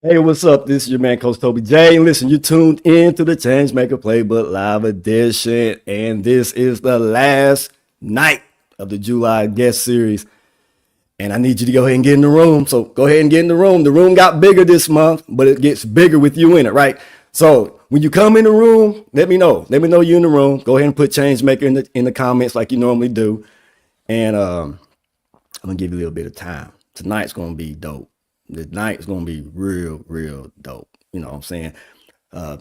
Hey, what's up? This is your man, Coach Toby J. And listen, you tuned in to the Changemaker Playbook Live Edition. And this is the last night of the July guest series. And I need you to go ahead and get in the room. So go ahead and get in the room. The room got bigger this month, but it gets bigger with you in it, right? So when you come in the room, let me know. Let me know you're in the room. Go ahead and put Changemaker in the comments like you normally do. And I'm going to give you a little bit of time. Tonight's going to be dope. The night is going to be real dope. You know what I'm saying?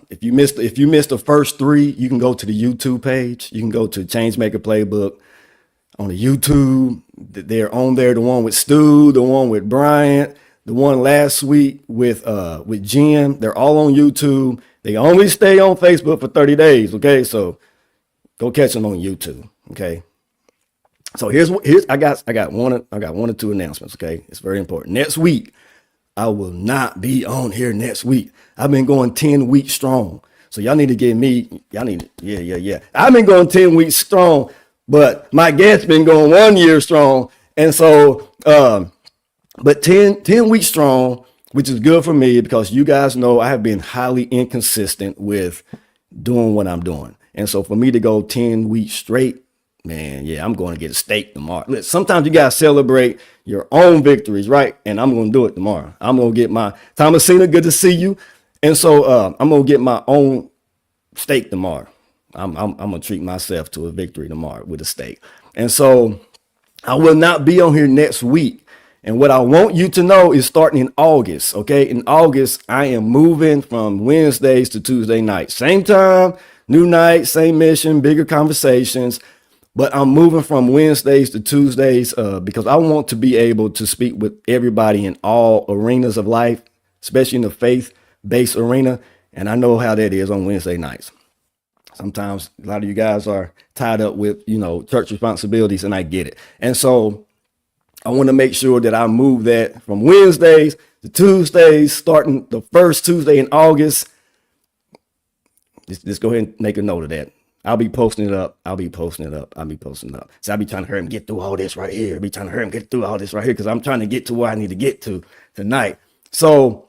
If you missed the first three, you can go to the YouTube page. You can go to Changemaker Playbook on the YouTube. They're on there. The one with Stu, the one with Bryant, the one last week with Jim. They're all on YouTube. They only stay on Facebook for 30 days. Okay, so go catch them on YouTube. Okay. So here's I got one or two announcements. Okay, it's very important. Next week, I will not be on here next week. I've been going 10 weeks strong. So y'all need to get me. Y'all need to, yeah. I've been going 10 weeks strong, but my guest's been going 1 year strong. And so, but 10 weeks strong, which is good for me because you guys know I have been highly inconsistent with doing what I'm doing. And so for me to go 10 weeks straight, man, yeah, I'm going to get a steak tomorrow. Look, sometimes you got to celebrate your own victories, right? And I'm going to do it tomorrow. I'm going to get my Thomasina, good to see you. And so I'm going to get my own steak tomorrow. I'm going to treat myself to a victory tomorrow with a steak. And so I will not be on here next week. And what I want you to know is starting in August, okay? In August, I am moving from Wednesdays to Tuesday nights. Same time, new night, same mission, bigger conversations. But I'm moving from Wednesdays to Tuesdays because I want to be able to speak with everybody in all arenas of life, especially in the faith-based arena. And I know how that is on Wednesday nights. Sometimes a lot of you guys are tied up with, church responsibilities, and I get it. And so I want to make sure that I move that from Wednesdays to Tuesdays, starting the first Tuesday in August. Just go ahead and make a note of that. I'll be posting it up. So I'll be trying to hurry him get through all this right here. Because I'm trying to get to where I need to get to tonight. So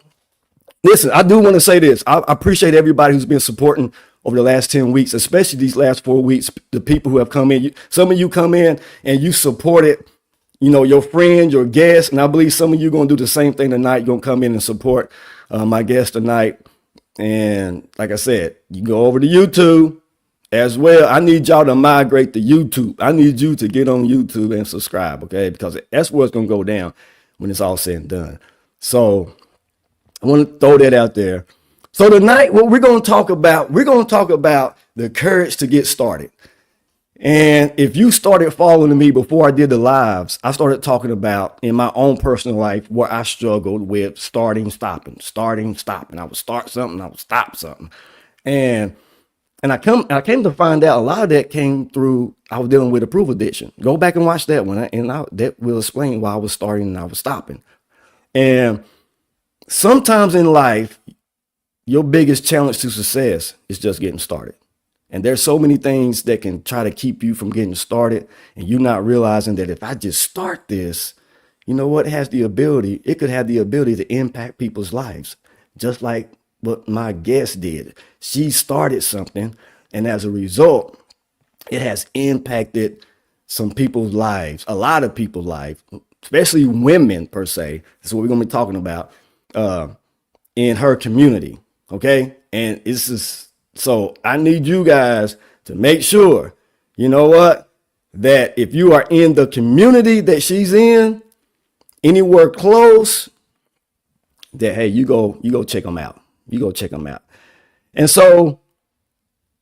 listen, I do want to say this. I appreciate everybody who's been supporting over the last 10 weeks, especially these last 4 weeks, the people who have come in. Some of you come in and you supported, your friend, your guest. And I believe some of you are going to do the same thing tonight. You're going to come in and support my guest tonight. And like I said, you go over to YouTube as well. I need y'all to migrate to YouTube. I need you to get on YouTube and subscribe, okay? Because that's where it's going to go down when it's all said and done. So I want to throw that out there. So tonight, what we're going to talk about the courage to get started. And if you started following me before I did the lives, I started talking about in my own personal life where I struggled with starting, stopping. I would start something, I would stop something. And I came to find out a lot of that came through, I was dealing with approval addiction. Go back and watch that one. That will explain why I was starting and I was stopping. And sometimes in life, your biggest challenge to success is just getting started. And there's so many things that can try to keep you from getting started. And you're not realizing that if I just start this, you know what, it could have the ability to impact people's lives. Just like what my guest did. She started something, and as a result, it has impacted some people's lives, a lot of people's lives, especially women per se. That's what we're going to be talking about in her community. Okay. And so I need you guys to make sure, that if you are in the community that she's in, anywhere close, that, hey, you go check them out. You go check them out. And so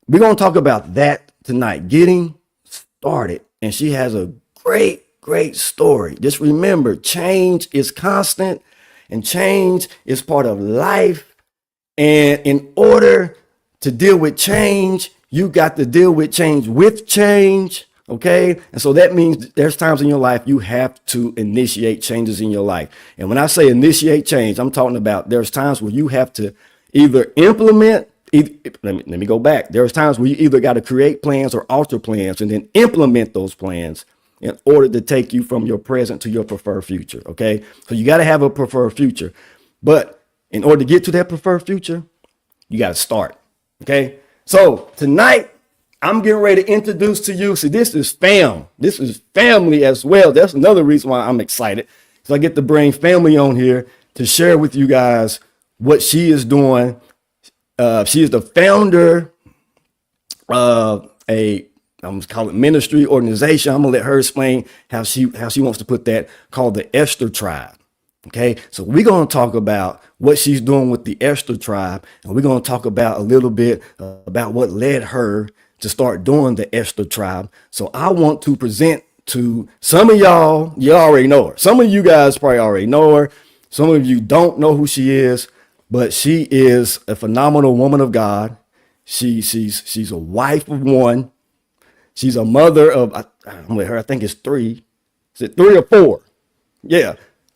we're going to talk about that tonight, getting started. And she has a great story. Just remember, change is constant and change is part of life. And in order to deal with change, you got to deal with change with change. Okay. And so that means there's times in your life you have to initiate changes in your life. And when I say initiate change, I'm talking about there's times where you have to either implement. Let me go back. There's times where you either got to create plans or alter plans and then implement those plans in order to take you from your present to your preferred future. Okay. So you got to have a preferred future. But in order to get to that preferred future, you got to start. Okay. So tonight, I'm getting ready to introduce to you. See, this is family as well. That's another reason why I'm excited. So I get to bring family on here to share with you guys what she is doing. She is the founder of I'm gonna call it ministry organization. I'm gonna let her explain how she wants to put that, called the Esther Tribe. Okay, so we're gonna talk about what she's doing with the Esther Tribe, and we're gonna talk about a little bit about what led her to start doing the Esther Tribe. So I want to present to some of y'all, you already know her. Some of you guys probably already know her. Some of you don't know who she is, but she is a phenomenal woman of God. She's a wife of one. She's a mother of, I'm gonna let her, I think it's 3. Is it 3 or 4? Yeah.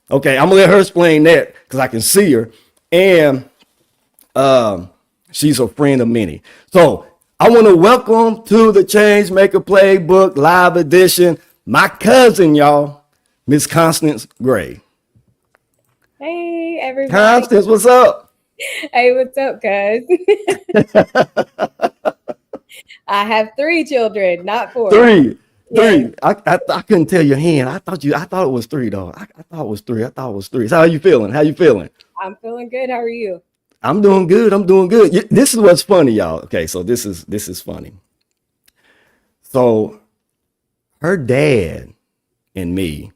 Okay, I'm gonna let her explain that because I can see her. And she's a friend of many. So I want to welcome to the Changemaker Playbook Live Edition my cousin, y'all, Miss Constance Gray. Hey, everybody. Constance, what's up? Hey, what's up, cuz? I have 3 children, not 4. 3. Yeah. I couldn't tell your hand. I thought it was 3 though. I thought it was 3. I thought it was 3. So how you feeling? I'm feeling good. How are you? I'm doing good. This is what's funny, y'all. Okay, so this is funny. So her dad and me,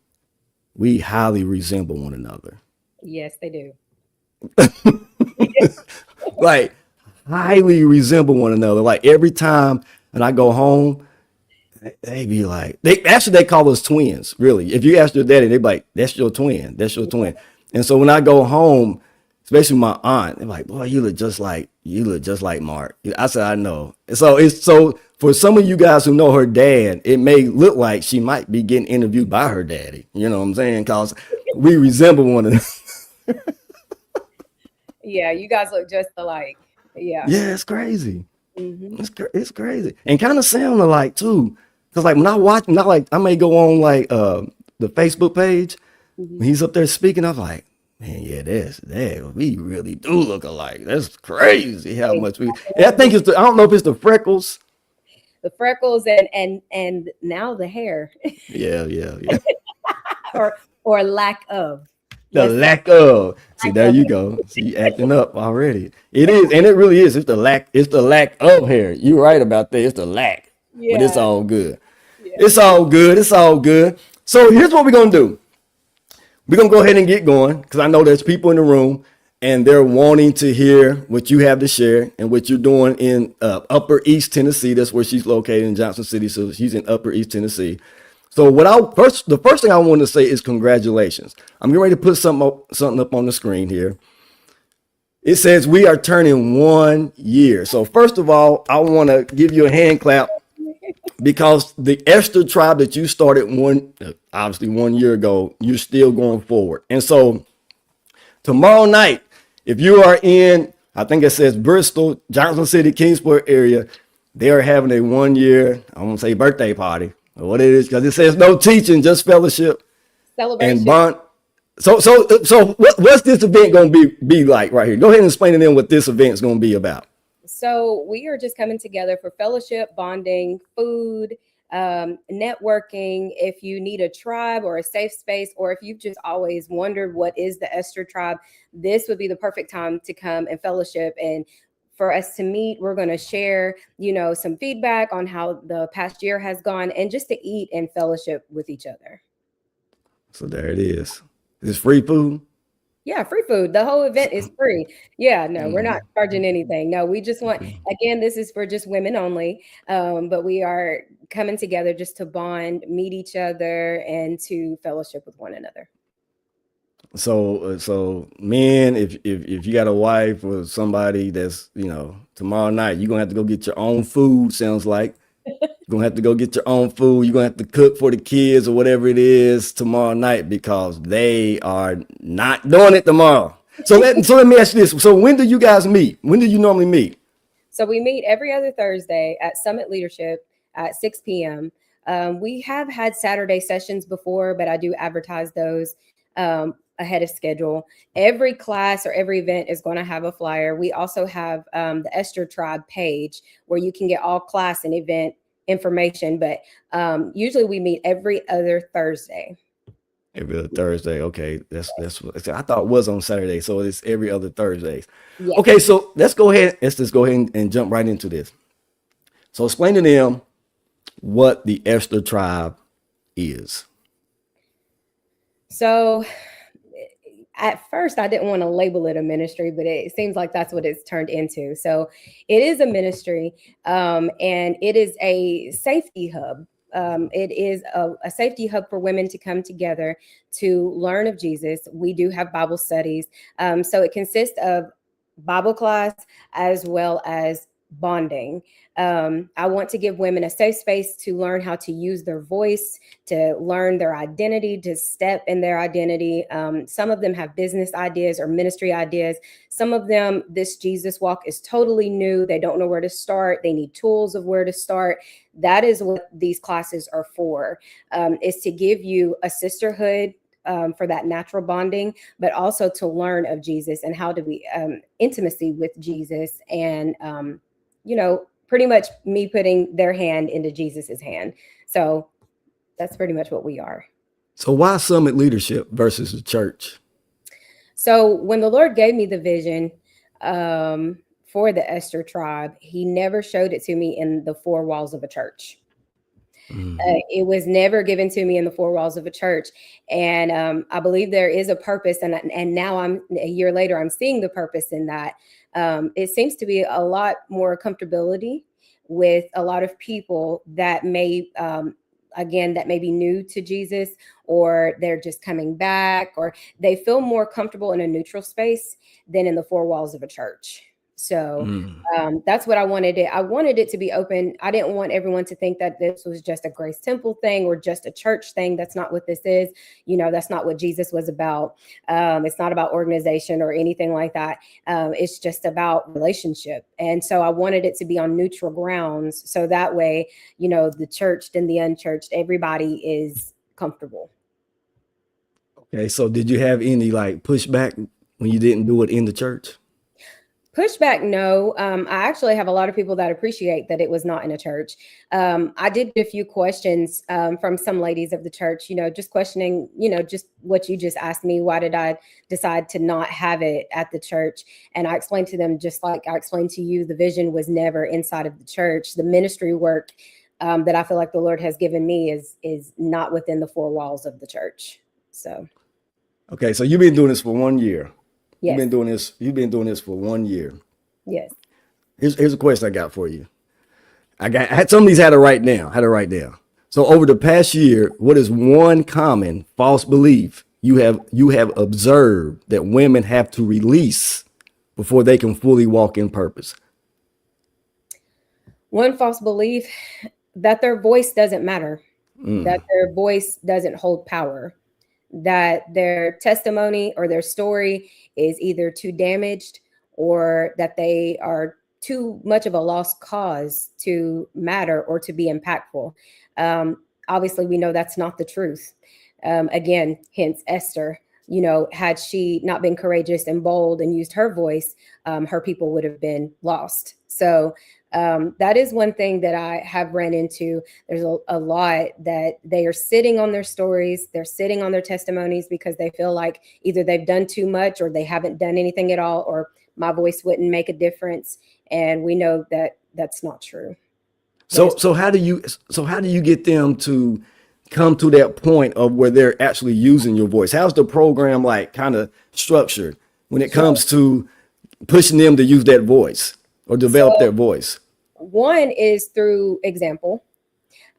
we highly resemble one another. Yes, they do. Like highly resemble one another. Like every time when I go home, they be like, they call us twins, really. If you ask your daddy, they be like, that's your twin. That's your twin. And so when I go home, especially my aunt, they're like, boy, you look just like Mark. I said, I know. So for some of you guys who know her dad, it may look like she might be getting interviewed by her daddy. You know what I'm saying? Because we resemble one another. Yeah, you guys look just alike. Yeah. Yeah, it's crazy. Mm-hmm. It's crazy. And kind of sound alike too. Because like when I watch, not like I may go on like the Facebook page, when he's up there speaking, I'm like, man, yeah, we really do look alike. That's crazy how much we. I think I don't know if it's the freckles. The freckles and now the hair. Yeah. or lack of. The lack of. See, there you go. See, acting up already. It is, and it really is. It's the lack of hair. You're right about that. It's the lack. Yeah. But it's all good. Yeah. It's all good. So here's what we're gonna do. We're gonna go ahead and get going because I know there's people in the room and they're wanting to hear what you have to share and what you're doing in Upper East Tennessee. That's where she's located, in Johnson City. So she's in Upper East Tennessee. So the first thing I want to say is congratulations. I'm getting ready to put something up on the screen here. It says we are turning 1 year. So first of all, I want to give you a hand clap because the Esther Tribe that you started obviously 1 year ago, you're still going forward. And so tomorrow night, if you are in, I think it says Bristol, Johnson City, Kingsport area, they are having a 1 year, I won't say birthday party, or what it is, because it says no teaching, just fellowship. Celebration. And bond. So what's this event going to be like right here? Go ahead and explain to them what this event is going to be about. So we are just coming together for fellowship, bonding, food, networking. If you need a tribe or a safe space, or if you've just always wondered what is the Esther Tribe, this would be the perfect time to come and fellowship and for us to meet. We're going to share, some feedback on how the past year has gone and just to eat and fellowship with each other. So there it is. Is free food? Yeah, free food. The whole event is free. Yeah, no, we're not charging anything. No, we just want, Okay. again, this is for just women only. But we are coming together just to bond, meet each other, and to fellowship with one another. So men, if you got a wife or somebody that's, tomorrow night, you're gonna have to go get your own food, sounds like. You're gonna have to go get your own food. You're gonna have to cook for the kids or whatever it is tomorrow night because they are not doing it tomorrow. So let me ask you this. So when do you guys meet? When do you normally meet? So we meet every other Thursday at Summit Leadership at 6 p.m. We have had Saturday sessions before, but I do advertise those ahead of schedule. Every class or every event is going to have a flyer. We also have the Esther Tribe page where you can get all class and event information, but usually we meet every other Thursday. Every other Thursday. Okay, that's what I thought it was on Saturday. So it's every other Thursdays. Yes. Okay, so let's go ahead. Let's just go ahead and jump right into this. So explain to them what the Esther Tribe is. So at first I didn't want to label it a ministry, but it seems like that's what it's turned into. So it is a ministry, and it is a safety hub. It is a safety hub for women to come together to learn of Jesus. We do have Bible studies. So it consists of Bible class as well as bonding. I want to give women a safe space to learn how to use their voice, to learn their identity, to step in their identity. Some of them have business ideas or ministry ideas. Some of them, this Jesus walk is totally new. They don't know where to start. They need tools of where to start. That is what these classes are for, is to give you a sisterhood, for that natural bonding, but also to learn of Jesus and how to be intimacy with Jesus, and pretty much me putting their hand into Jesus's hand. So that's pretty much what we are. So why Summit Leadership versus the church? So when the Lord gave me the vision for the Esther Tribe, He never showed it to me in the four walls of a church. It was never given to me in the four walls of a church. And I believe there is a purpose. And now a year later, I'm seeing the purpose in that. It seems to be a lot more comfortability with a lot of people that may, again, that may be new to Jesus, or they're just coming back, or they feel more comfortable in a neutral space than in the four walls of a church. So that's what I wanted. I wanted it to be open. I didn't want everyone to think that this was just a Grace Temple thing or just a church thing. That's not what this is. That's not what Jesus was about. It's not about organization or anything like that. It's just about relationship. And so I wanted it to be on neutral grounds. So that way, the churched and the unchurched, everybody is comfortable. Okay, so did you have any pushback when you didn't do it in the church? Pushback, no. I actually have a lot of people that appreciate that it was not in a church. I did get a few questions from some ladies of the church, just questioning, just what you just asked me. Why did I decide to not have it at the church? And I explained to them, just like I explained to you, the vision was never inside of the church. The ministry work that I feel like the Lord has given me is not within the four walls of the church. So. Okay, so you've been doing this for 1 year. Yes. You've been doing this for 1 year. Yes. Here's a question I got for you. I had some of these had to write down. So over the past year, what is one common false belief you have observed that women have to release before they can fully walk in purpose? One false belief, that their voice doesn't matter, that their voice doesn't hold power, that their testimony or their story is either too damaged, or that they are too much of a lost cause to matter or to be impactful. Obviously, we know that's not the truth. Again, hence Esther, had she not been courageous and bold and used her voice, her people would have been lost. So that is one thing that I have ran into. There's a lot that they are sitting on their stories. They're sitting on their testimonies because they feel like either they've done too much or they haven't done anything at all, or my voice wouldn't make a difference. And we know that that's not true. So how do you get them to come to that point of where they're actually using your voice? How's the program like kind of structured when it Sure. comes to pushing them to use that voice or develop their So voice? one is through example.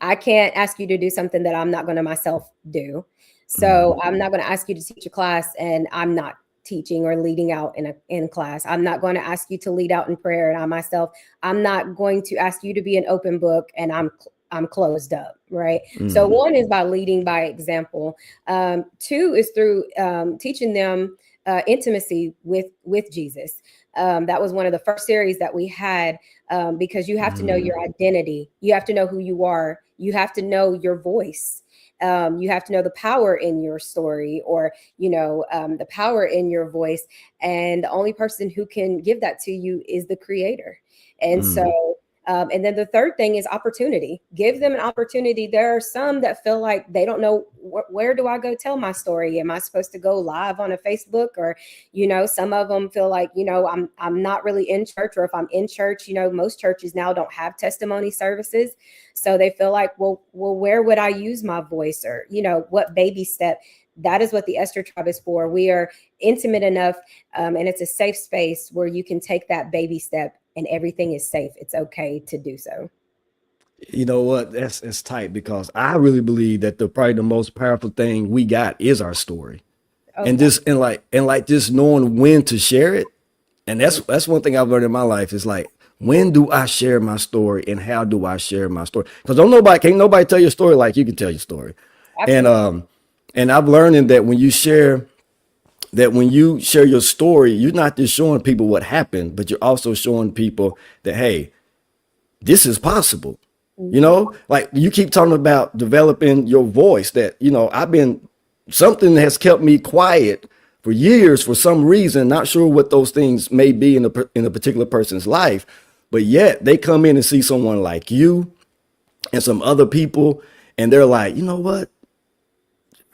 I can't ask you to do something that I'm not going to myself do. So Mm, I'm not going to ask you to teach a class and I'm not teaching or leading out in class. I'm not going to ask you to lead out in prayer and I myself, I'm not going to ask you to be an open book and I'm closed up, right? So mm, one is by leading by example. Two is through teaching them intimacy with Jesus. That was one of the first series that we had, because you have to know mm, your identity. You have to know who you are. You have to know your voice. You have to know the power in your story, or the power in your voice. And the only person who can give that to you is the Creator. And mm. so and then the third thing is opportunity. Give them an opportunity. There are some that feel like they don't know where do I go tell my story? Am I supposed to go live on a Facebook? Or, some of them feel like, I'm not really in church, or if I'm in church, most churches now don't have testimony services. So they feel like, well, where would I use my voice? Or, what baby step? That is what the Esther Tribe is for. We are intimate enough, and it's a safe space where you can take that baby step and everything is safe. It's okay to do so. You know what? That's tight, because I really believe that the probably the most powerful thing we got is our story. Oh, And just and like just knowing when to share it. And that's one thing I've learned in my life is like, when do I share my story and how do I share my story? Because can't nobody tell your story like you can tell your story. And absolutely. and I've learned that when you share your story, you're not just showing people what happened, but you're also showing people that, hey, this is possible. Mhm. Like you keep talking about developing your voice, that, something has kept me quiet for years for some reason, not sure what those things may be in a particular person's life, but yet they come in and see someone like you and some other people, and they're like, you know what?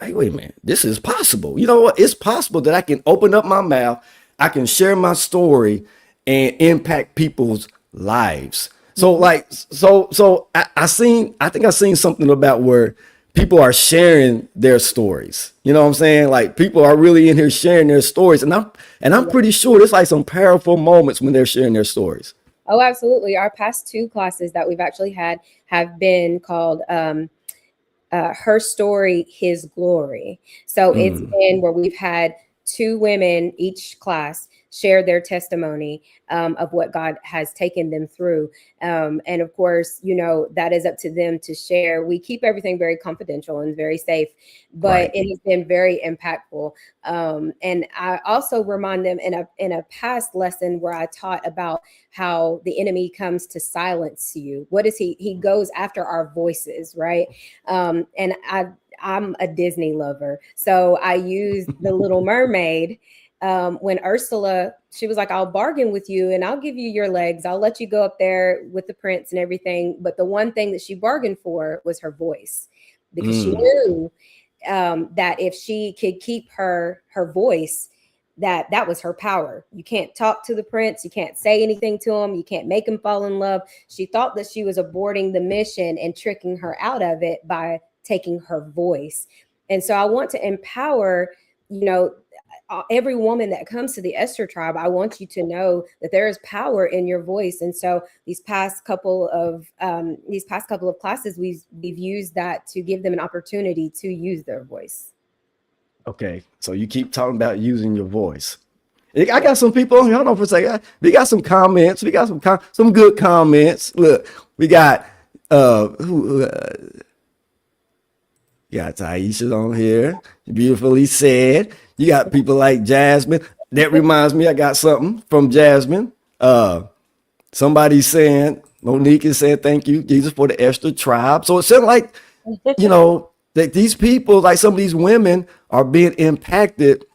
Hey, wait a minute, this is possible. You know what? It's possible that I can open up my mouth, I can share my story and impact people's lives. So Mhm. like, I think I seen something about where people are sharing their stories. You know what I'm saying? Like people are really in here sharing their stories. And I'm Yeah. pretty sure there's like some powerful moments when they're sharing their stories. Oh, absolutely. Our past two classes that we've actually had have been called Her Story, His Glory. So it's Mm, been where we've had two women each class share their testimony of what God has taken them through. And of course, that is up to them to share. We keep everything very confidential and very safe, but right. it has been very impactful. And I also remind them in a past lesson where I taught about how the enemy comes to silence you. What is he? He goes after our voices, right? And I'm a Disney lover, so I used the Little Mermaid. When Ursula, she was like, I'll bargain with you and I'll give you your legs. I'll let you go up there with the prince and everything. But the one thing that she bargained for was her voice, because she Mm, knew that if she could keep her voice, that was her power. You can't talk to the prince, you can't say anything to him, you can't make him fall in love. She thought that she was aborting the mission and tricking her out of it by taking her voice. And so I want to empower, you know, every woman that comes to the Esther Tribe. I want you to know that there is power in your voice. And so these past couple of classes, we've used that to give them an opportunity to use their voice. okay. So you keep talking about using your voice. I Yeah. got some people on here. Hold on for a second. We got some comments. We got some good comments. Look, we got who got Taisha on here. Beautifully said. You got people like Jasmine. That reminds me, I got something from Jasmine. Somebody saying, Monique is saying, thank you, Jesus, for the Esther Tribe. So it sounds like, that these people, like some of these women, are being impacted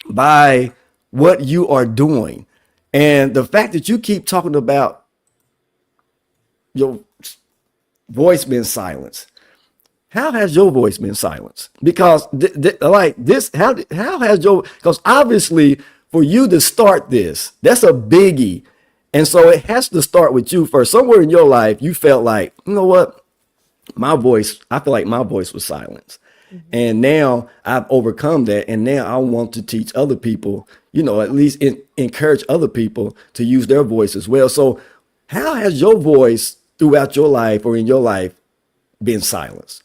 by what you are doing. And the fact that you keep talking about your voice being silenced, how has your voice been silenced? Because like this, how has your, because obviously for you to start this, that's a biggie. And so it has to start with you first. Somewhere in your life, you felt like, you know what? my voice, I feel like my voice was silenced. Mhm. And now I've overcome that. And now I want to teach other people, at least encourage other people to use their voice as well. So, how has your voice throughout your life or in your life been silenced?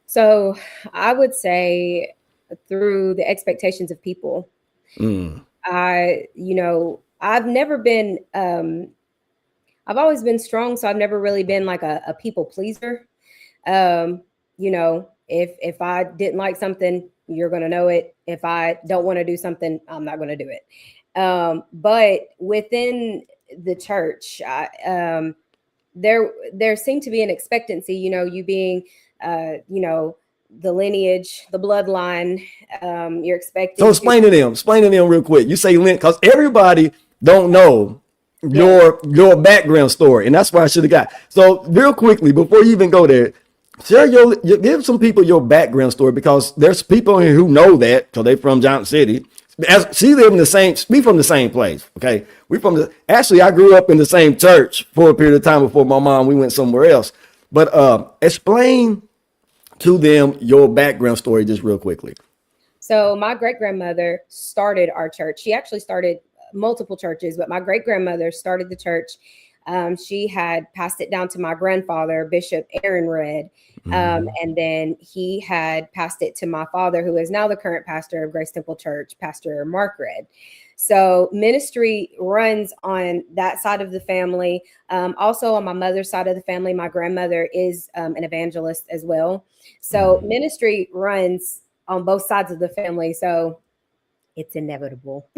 So I would say through the expectations of people. Mm, I've never been, I've always been strong. So I've never really been like a people pleaser. Um, if I didn't like something, you're going to know it. If I don't want to do something, I'm not going to do it. But within the church, there seemed to be an expectancy, you being, the lineage, the bloodline, you're So expected to, explain to them real quick. You say Lynn, because everybody don't know yes. your background story, and that's why I should have got. So real quickly before you even go there, share give some people your background story because there's people here who know that because they from Johnson City. As she lived in the same, we from the same place. Okay, we from the. Actually, I grew up in the same church for a period of time before my mom. We went somewhere else. But explain to them your background story just real quickly. So my great grandmother started our church. She actually started multiple churches, but my great grandmother started the church. She had passed it down to my grandfather, Bishop Aaron Red. Mm-hmm. And then he had passed it to my father, who is now the current pastor of Grace Temple Church, Pastor Mark Red. So ministry runs on that side of the family. Also on my mother's side of the family, my grandmother is an evangelist as well. So ministry runs on both sides of the family. So it's inevitable.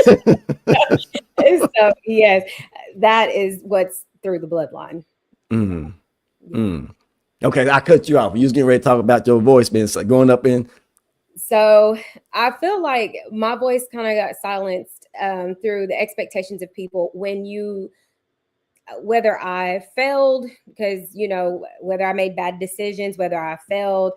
So yes, that is what's through the bloodline. Mm-hmm. Yeah. Mm. Okay, I cut you off. You was getting ready to talk about your voice being going up in. So I feel like my voice kind of got silenced through the expectations of people when whether I failed, because, whether I made bad decisions, whether I failed,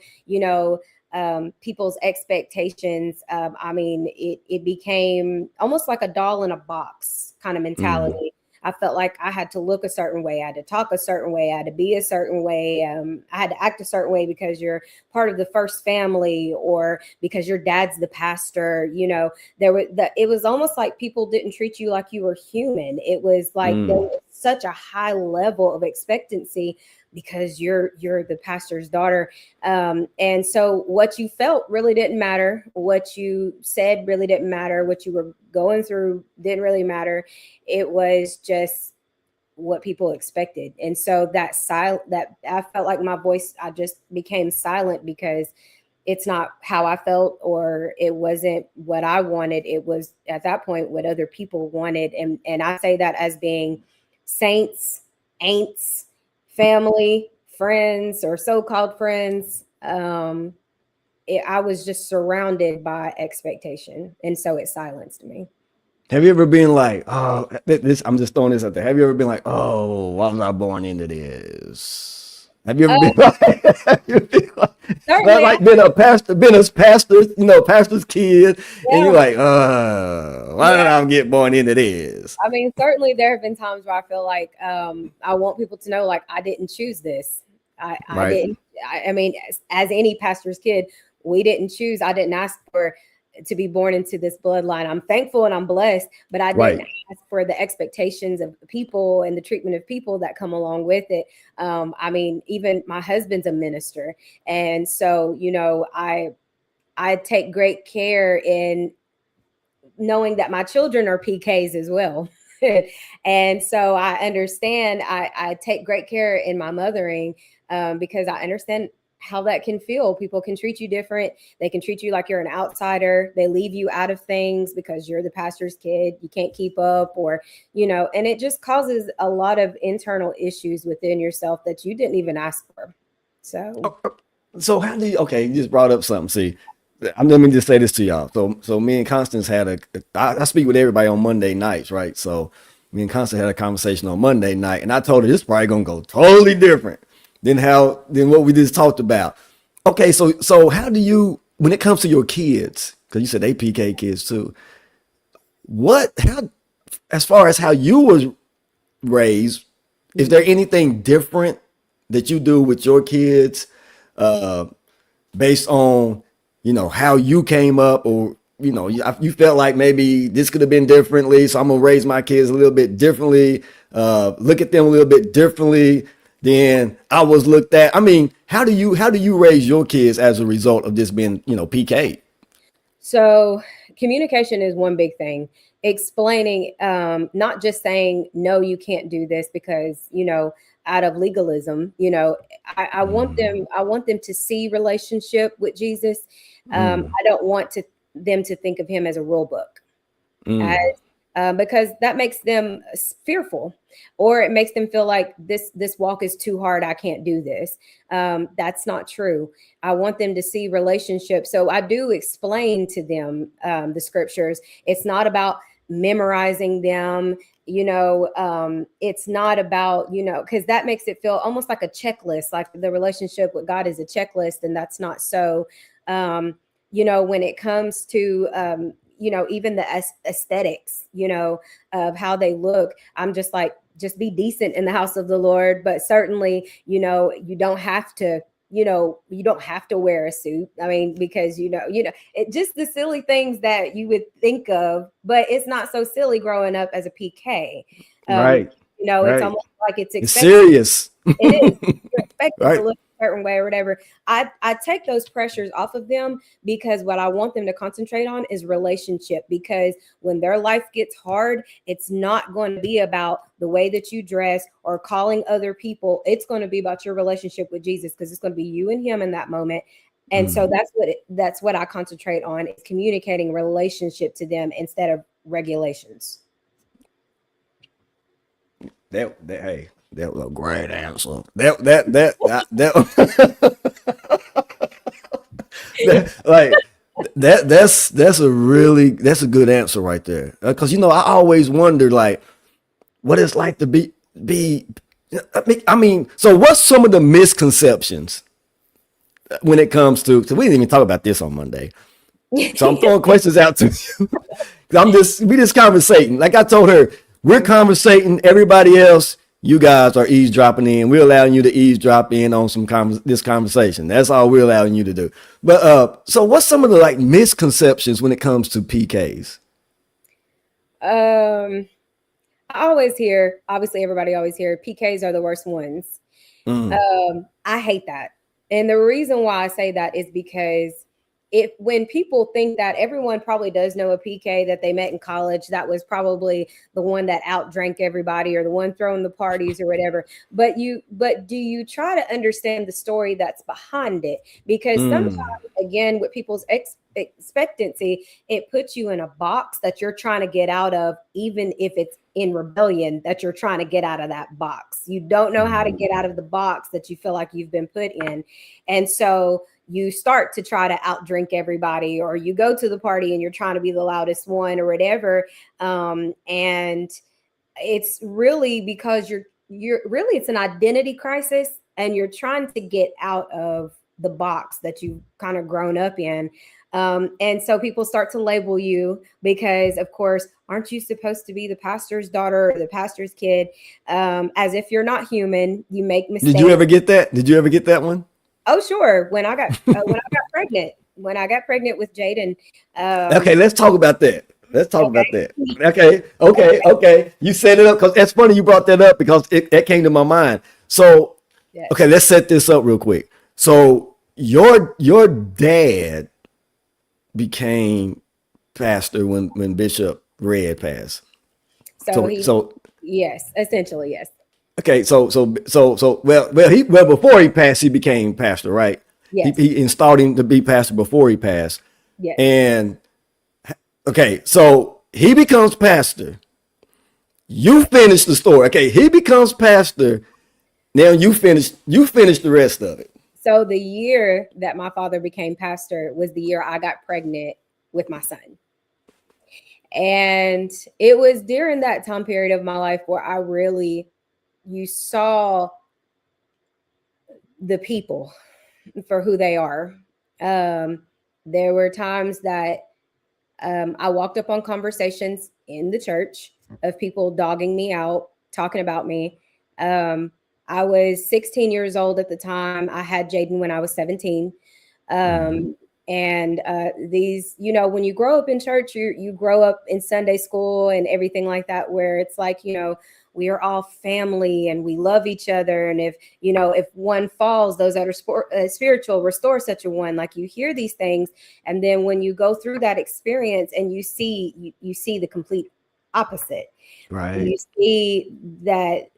people's expectations. It became almost like a doll in a box kind of Mm, mentality. I felt like I had to look a certain way, I had to talk a certain way, I had to be a certain way, I had to act a certain way because you're part of the first family or because your dad's the pastor. It was almost like people didn't treat you like you were human. It was like there mm, was such a high level of expectancy because you're the pastor's daughter. And so what you felt really didn't matter, what you said really didn't matter, what you were going through didn't really matter. It was just what people expected. And so that I felt like my voice, I just became silent because it's not how I felt, or it wasn't what I wanted. It was at that point what other people wanted. And I say that as being saints, ain'ts, family, friends, or so-called friends. I was just surrounded by expectation. And so it silenced me. have you ever been like, oh, this? I'm just throwing this out there. Have you ever been like, oh, why was I born into this? Have you ever been like, have you been like, not Certainly, like been a pastor, pastor's kid, and yeah, you're like, why did yeah. I get born into this? I mean, certainly there have been times where I feel like I want people to know, like, I didn't choose this. I Right, didn't. I mean, as any pastor's kid, we didn't choose. I didn't ask for to be born into this bloodline. I'm thankful and I'm blessed, but I didn't right. ask for the expectations of people and the treatment of people that come along with it. Even my husband's a minister, and so I take great care in knowing that my children are PKs as well. And so I understand, I take great care in my mothering, because I understand how that can feel. People can treat you different. They can treat you like you're an outsider. They leave you out of things because you're the pastor's kid. You can't keep up, and it just causes a lot of internal issues within yourself that you didn't even ask for. So, So how do you? Okay, you just brought up something. See, let me just say this to y'all. So me and Constance had I speak with everybody on Monday nights, right? So me and Constance had a conversation on Monday night, and I told her this is probably gonna go totally different than what we just talked about. Okay, so how do you when it comes to your kids? Because you said they PK kids too. How as far as how you was raised, is there anything different that you do with your kids, based on, how you came up, or, you felt like maybe this could have been differently. So I'm going to raise my kids a little bit differently, look at them a little bit differently than I was looked at. I mean, how do you raise your kids as a result of this being, PK? So communication is one big thing. Explaining, not just saying, no, you can't do this because, out of legalism, I want them to see relationship with Jesus. I don't want them to think of him as a rule book, as, because that makes them fearful, or it makes them feel like this walk is too hard. I can't do this. That's not true. I want them to see relationships. So I do explain to them the scriptures. It's not about memorizing them. It's not about, because that makes it feel almost like a checklist, like the relationship with God is a checklist, and that's not so. When it comes to even the aesthetics, of how they look, I'm just like, just be decent in the house of the Lord. But certainly, you don't have to, you don't have to wear a suit. I mean, because, it just the silly things that you would think of, but it's not so silly growing up as a PK. Right. It's Right. almost like it's It's expected. serious. It is. You're expected to Right. look a certain way or whatever. I take those pressures off of them, because what I want them to concentrate on is relationship. Because when their life gets hard, it's not going to be about the way that you dress or calling other people. It's going to be about your relationship with Jesus, because it's going to be you and him in that moment. And so that's what I concentrate on, is communicating relationship to them instead of regulations. Hey, that was a great answer. Like that's a good answer right there. Because I always wondered, like, what it's like to be. I mean, so what's some of the misconceptions when it comes to? So we didn't even talk about this on Monday. So I'm throwing questions out to you. We just conversating. Like I told her, we're conversating. Everybody else, you guys are eavesdropping in. We're allowing you to eavesdrop in on this conversation. That's all we're allowing you to do. But so what's some of the like misconceptions when it comes to PKs? I always hear, obviously everybody always hear PKs are the worst ones. I hate that. And the reason why I say that is because when people think that, everyone probably does know a PK that they met in college that was probably the one that outdrank everybody, or the one throwing the parties or whatever. But do you try to understand the story that's behind it? Because sometimes, again, with people's expectancy, it puts you in a box that you're trying to get out of, even if it's in rebellion, that you're trying to get out of that box. You don't know how to get out of the box that you feel like you've been put in. And so you start to try to outdrink everybody, or you go to the party and you're trying to be the loudest one or whatever. And it's really because you're really, it's an identity crisis, and you're trying to get out of the box that you've kind of grown up in. And so people start to label you because, of course, aren't you supposed to be the pastor's daughter or the pastor's kid? As if you're not human, you make mistakes. Did you ever get that? Did you ever get that one? Oh, sure. When I got pregnant with Jaden. Okay, let's talk about that. Let's talk about Okay. that. Okay. You set it up because that's funny you brought that up, because that came to my mind. So, Yes. okay, let's set this up real quick. So your dad became pastor when Bishop Red passed. So Yes, essentially, yes. okay, well before he passed, he became pastor, right? Yes. He installed him to be pastor before he passed. Yes. And okay, so he becomes pastor. You finish the story. Okay, he becomes pastor. Now you finish the rest of it. So the year that my father became pastor was the year I got pregnant with my son. And it was during that time period of my life where you saw the people for who they are. There were times that I walked up on conversations in the church of people dogging me out, talking about me. I was 16 years old at the time. I had Jaden when I was 17. And these, you know, when you grow up in church, you grow up in Sunday school and everything like that, where it's like, you know, we are all family and we love each other. And if, you know, if one falls, those that are spiritual restore such a one. Like, you hear these things, and then when you go through that experience and you see the complete opposite. Right. You see that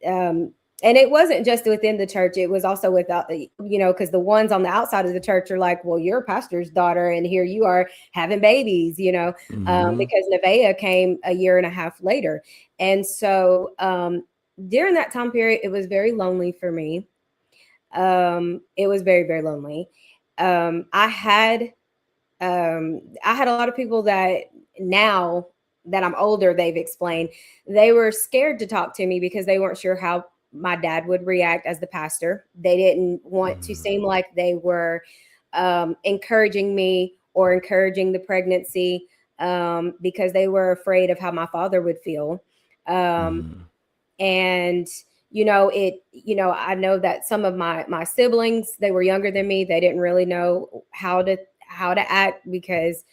and it wasn't just within the church, it was also without the, you know, because the ones on the outside of the church are like, well, you're a pastor's daughter and here you are having babies, you know, because Nevaeh came a year and a half later. And so during that time period, it was very lonely for me. It was very, very lonely. I had a lot of people that now that I'm older, they've explained they were scared to talk to me because they weren't sure how my dad would react as the pastor. They didn't want to seem like they were encouraging me or encouraging the pregnancy because they were afraid of how my father would feel. And you know, I know that some of my siblings, they were younger than me. They didn't really know how to act because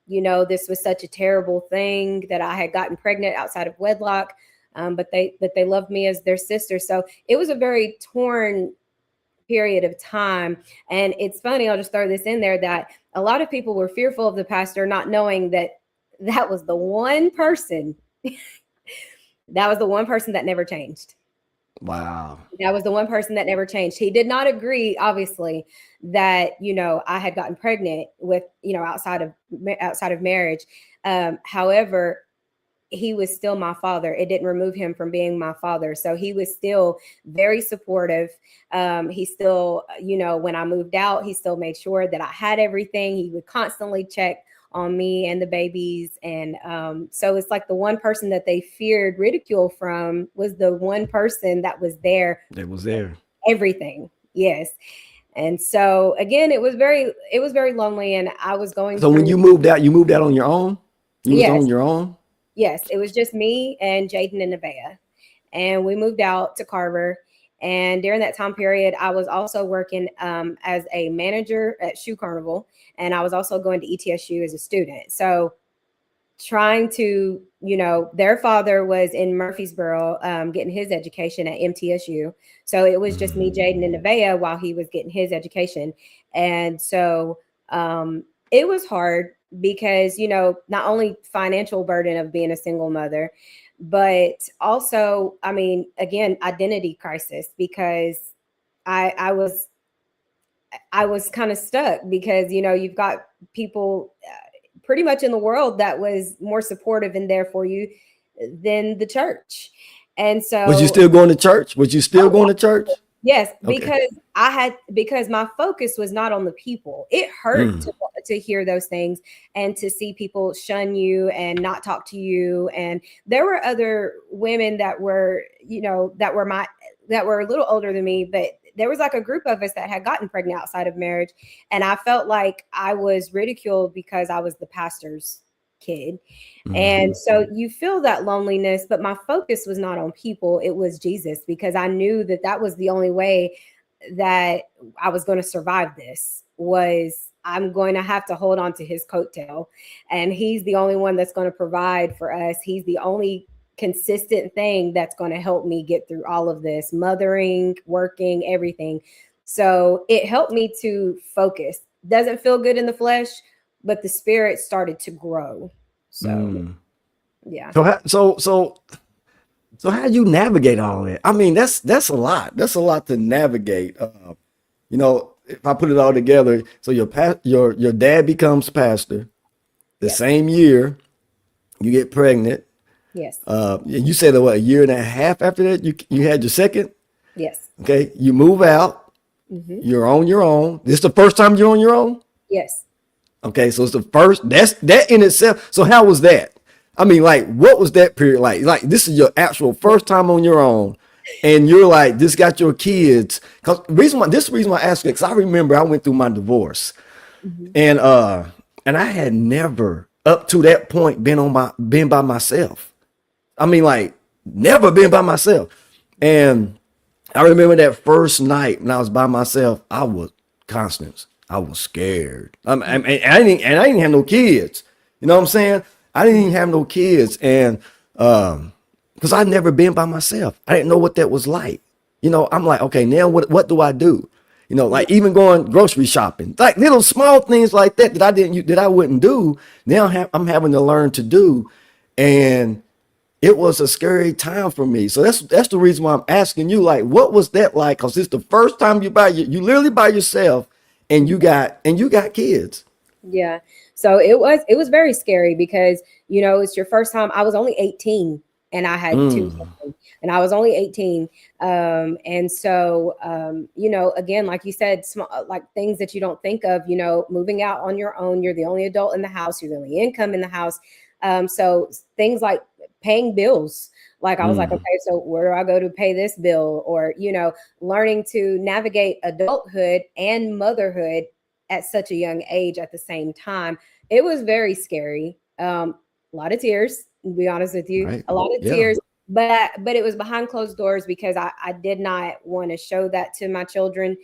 you know, this was such a terrible thing that I had gotten pregnant outside of wedlock. But they loved me as their sister. So it was a very torn period of time. And it's funny, I'll just throw this in there, that a lot of people were fearful of the pastor, not knowing that that was the one person that never changed. Wow. That was the one person that never changed. He did not agree, obviously, that, you know, I had gotten pregnant with, you know, outside of marriage. However, he was still my father. It didn't remove him from being my father. So he was still very supportive. He still, you know, when I moved out, he still made sure that I had everything. He would constantly check on me and the babies. And so it's like the one person that they feared ridicule from was the one person that was there. That was there. Everything. Yes. And so again, it was very lonely. And I was going So when you moved out on your own? You was on your own? Yes, it was just me and Jaden and Nevaeh. And we moved out to Carver. And during that time period, I was also working as a manager at Shoe Carnival. And I was also going to ETSU as a student. So trying to, you know, their father was in Murfreesboro getting his education at MTSU. So it was just me, Jaden, and Nevaeh while he was getting his education. And so it was hard because, you know, not only financial burden of being a single mother, but also, I mean, again, identity crisis, because I was kind of stuck because, you know, you've got people pretty much in the world that was more supportive and there for you than the church. And so was you still going to church? Going to church? Yes, Okay. because my focus was not on the people. It hurt to hear those things and to see people shun you and not talk to you. And there were other women that were, you know, that were a little older than me, but there was like a group of us that had gotten pregnant outside of marriage. And I felt like I was ridiculed because I was the pastor's kid. And so you feel that loneliness, but my focus was not on people. It was Jesus, because I knew that that was the only way that I was going to survive this. Was I'm going to have to hold on to his coattail, and he's the only one that's going to provide for us. He's the only consistent thing that's going to help me get through all of this, mothering, working, everything. So it helped me to focus. Doesn't feel good in the flesh, but the spirit started to grow. So yeah. So how do you navigate all that? I mean, that's a lot. That's a lot to navigate. You know, if I put it all together, so your dad becomes pastor the same year you get pregnant. Yes. You said what, a year and a half after that you had your second? Yes. Okay, you move out. You're on your own. This is the first time you're on your own? Yes. Okay, so it's the first, that in itself. So how was that? I mean, like, what was that period like? Like, this is your actual first time on your own, and you're like, this got your kids. Cause the reason why I asked you, because I remember I went through my divorce, and I had never up to that point been by myself. I mean, like, never been by myself. And I remember that first night when I was by myself. I was Constance. I was scared. I didn't have no kids. You know what I'm saying? I didn't even have no kids, and because I'd never been by myself, I didn't know what that was like. You know, I'm like, okay, now what do I do? You know, Yeah. like even going grocery shopping, like little small things like that that I wouldn't do. Now I'm having to learn to do, and it was a scary time for me. So that's the reason why I'm asking you, like, what was that like? Because it's the first time you literally by yourself, and you got kids. Yeah. So it was very scary because, it's your first time. I was only 18 and I had two Mm, children, and I was only 18. And so, again, like you said, like things that you don't think of, moving out on your own, you're the only adult in the house, you're the only income in the house. So things like paying bills, like I was like, mm, okay, so where do I go to pay this bill? Or, learning to navigate adulthood and motherhood at such a young age at the same time. It was very scary. A lot of tears, to be honest with you, right. a lot of Yeah. tears. But it was behind closed doors because I did not want to show that to my children.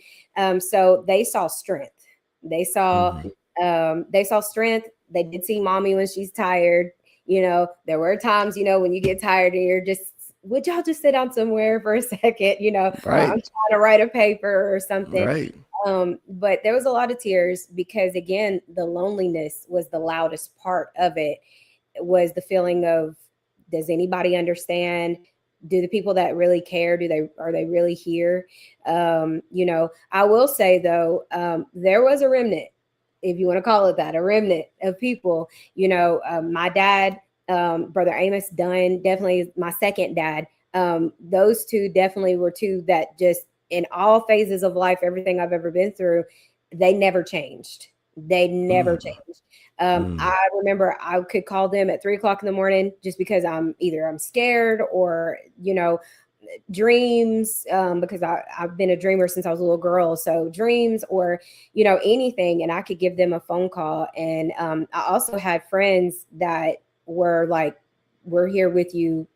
So they saw strength. They saw Hmm. they saw strength. They did see mommy when she's tired. There were times, when you get tired and you're just, would y'all just sit down somewhere for a second? I'm Right. trying to write a paper or something. Right. But there was a lot of tears because, again, the loneliness was the loudest part of it. It was the feeling of, does anybody understand? Do the people that really care, are they really here? I will say though, there was a remnant, if you want to call it that, a remnant of people. My dad, brother Amos Dunn, definitely my second dad. Those two definitely were two that just, in all phases of life, everything I've ever been through, they never changed. They never Mm, changed. mm, I remember I could call them at 3 o'clock in the morning just because I'm scared, or dreams, because I've been a dreamer since I was a little girl. So dreams, or anything, and I could give them a phone call. And I also had friends that were like, "We're here with you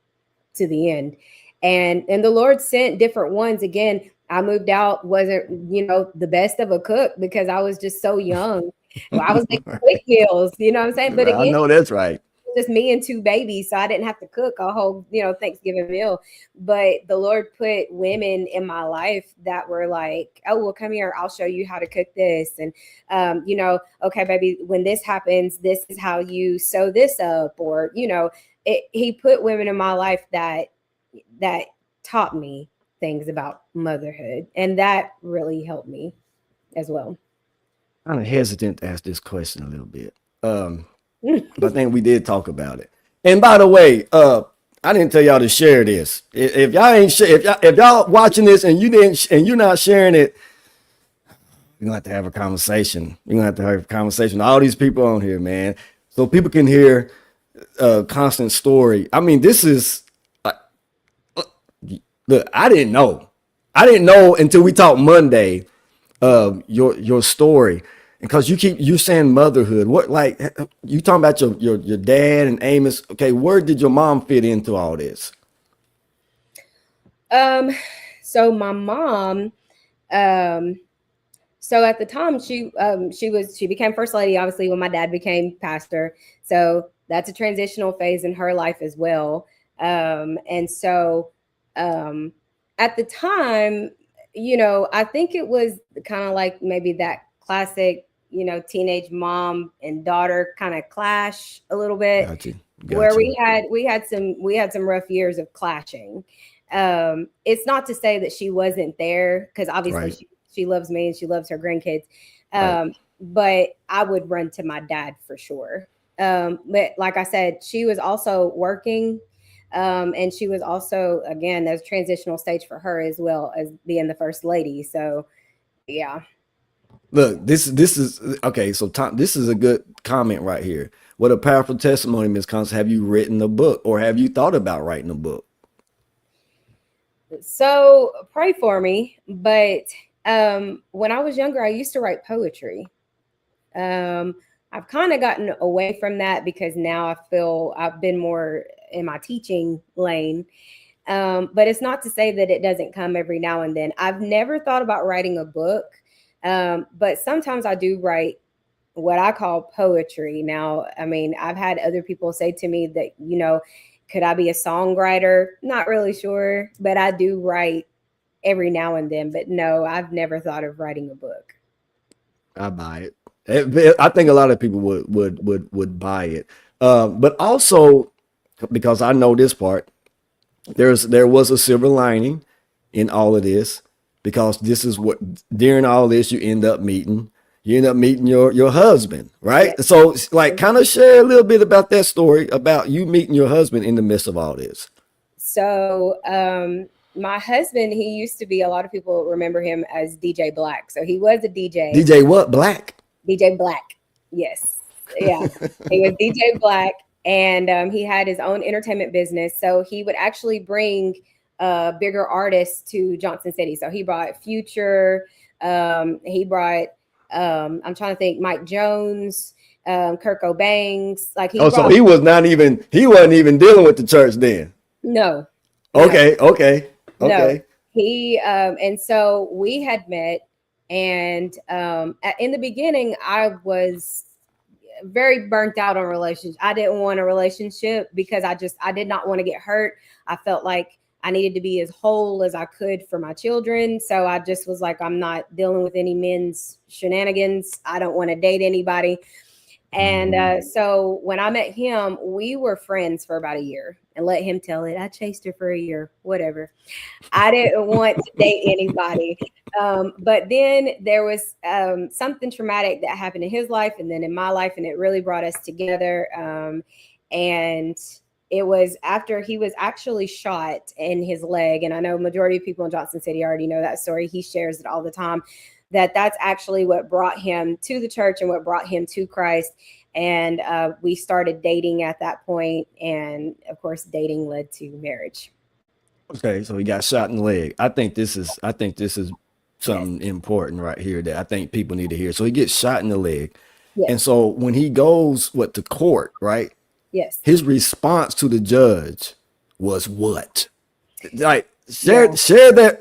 to the end." And the Lord sent different ones. Again, I moved out, wasn't, the best of a cook because I was just so young. Well, I was making quick right. meals, you know what I'm saying? But I again, know that's right. just me and two babies, so I didn't have to cook a whole, Thanksgiving meal. But the Lord put women in my life that were like, "Oh, well, come here, I'll show you how to cook this." And okay, baby, when this happens, this is how you sew this up. Or he put women in my life that taught me things about motherhood, and that really helped me as well. Kind of hesitant to ask this question a little bit. But I think we did talk about it. And by the way, I didn't tell y'all to share this. If y'all ain't if y'all watching this and you're not sharing it, we're gonna have to have a conversation. We're gonna have to have a conversation with all these people on here, man, so people can hear Constance story. I mean, this is look. I didn't know until we talked Monday. Your story, because you saying motherhood. What, like, you talking about your dad and Amos? Okay, where did your mom fit into all this? um so my mom, um so at the time, she became first lady, obviously, when my dad became pastor. So that's a transitional phase in her life as well. And so, um at the time, I think it was kind of like maybe that classic, teenage mom and daughter kind of clash a little bit, Got you. where Got you. we had some rough years of clashing. It's not to say that she wasn't there, because obviously Right. she loves me and she loves her grandkids. Right. But I would run to my dad for sure. But like I said, she was also working. And she was also, again, there's a transitional stage for her as well as being the first lady. So yeah. Look, this is okay. So Tom, this is a good comment right here. What a powerful testimony, Miss Constance. Have you written a book, or have you thought about writing a book? So pray for me. But when I was younger, I used to write poetry. Um, I've kind of gotten away from that because now I feel I've been more in my teaching lane. But it's not to say that it doesn't come every now and then. I've never thought about writing a book, but sometimes I do write what I call poetry. Now, I mean, I've had other people say to me that, could I be a songwriter? Not really sure, but I do write every now and then. But no, I've never thought of writing a book. I buy it. I think a lot of people would buy it. But also because I know this part, there was a silver lining in all of this, because this is what, during all this, you end up meeting your husband, right? Yes. So like, kind of share a little bit about that story about you meeting your husband in the midst of all this. So, my husband, he used to be, a lot of people remember him as DJ Black. So he was a DJ. DJ what? Black? DJ Black. Yes. Yeah. He was DJ Black, and he had his own entertainment business. So he would actually bring bigger artists to Johnson City. So he brought Future. He brought, I'm trying to think, Mike Jones, Kirk O'Banks. Like he Oh, so brought, he wasn't even dealing with the church then. no, no. No, Okay. and so we had met, and in the beginning, I was very burnt out on relationships. I didn't want a relationship because I did not want to get hurt. I felt like I needed to be as whole as I could for my children. So I just was like, I'm not dealing with any men's shenanigans. I don't want to date anybody. And so when I met him, we were friends for about a year, and let him tell it. I chased her for a year, whatever. I didn't want to date anybody. But then there was something traumatic that happened in his life and then in my life, and it really brought us together. And it was after he was actually shot in his leg. And I know majority of people in Johnson City already know that story. He shares it all the time. That's actually what brought him to the church and what brought him to Christ. And we started dating at that point. And of course, dating led to marriage. Okay, so he got shot in the leg. I think this is something important right here that I think people need to hear. So he gets shot in the leg. Yes. And so when he goes to court, right? Yes. His response to the judge was what? Like, share Yeah.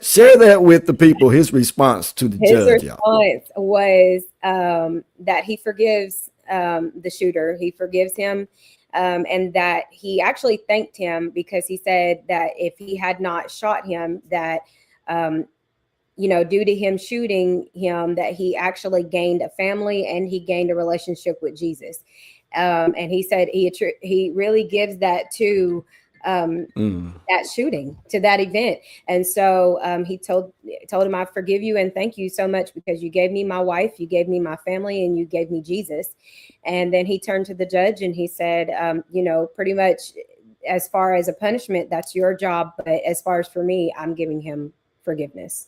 share that with the people. His response to the His judge, y'all. response was that he forgives the shooter. He forgives him, and that he actually thanked him because he said that if he had not shot him, that due to him shooting him, that he actually gained a family and he gained a relationship with Jesus. And he said he really gives that to that shooting, to that event. And so he told him, I forgive you and thank you so much because you gave me my wife, you gave me my family, and you gave me Jesus. And then he turned to the judge and he said, pretty much as far as a punishment, that's your job. But as far as for me, I'm giving him forgiveness.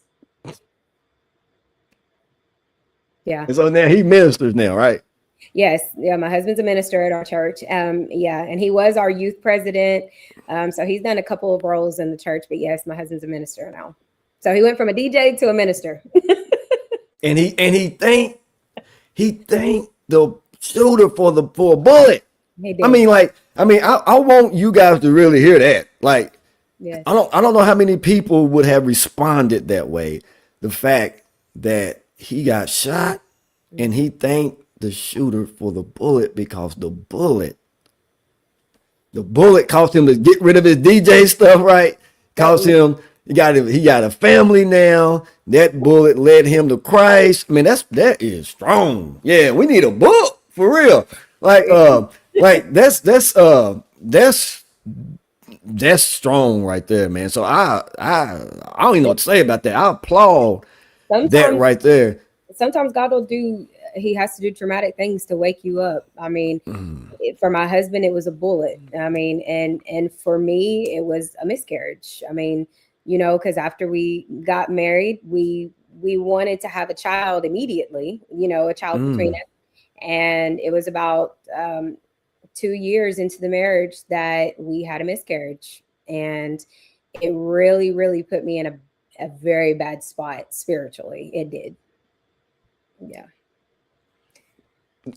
Yeah. And so now he ministers now, right? Yes. Yeah. My husband's a minister at our church. Yeah. And he was our youth president. So he's done a couple of roles in the church, but yes, my husband's a minister now. So he went from a DJ to a minister. And he thanked the shooter for a bullet. He did. I want you guys to really hear that. Like, Yes. I don't know how many people would have responded that way. The fact that he got shot and he thanked the shooter for the bullet, because the bullet caused him to get rid of his DJ stuff, right? Caused him, he got a family now. That bullet led him to Christ. I mean, that is strong. Yeah, we need a book for real. Like that's strong right there, man. So I don't even know what to say about that. I applaud that right there. Sometimes God will he has to do traumatic things to wake you up. I mean, for my husband, it was a bullet. I mean, and for me, it was a miscarriage. I mean, because after we got married, we wanted to have a child immediately, a child between us. And it was about 2 years into the marriage that we had a miscarriage. And it really, really put me in a very bad spot spiritually. It did. Yeah.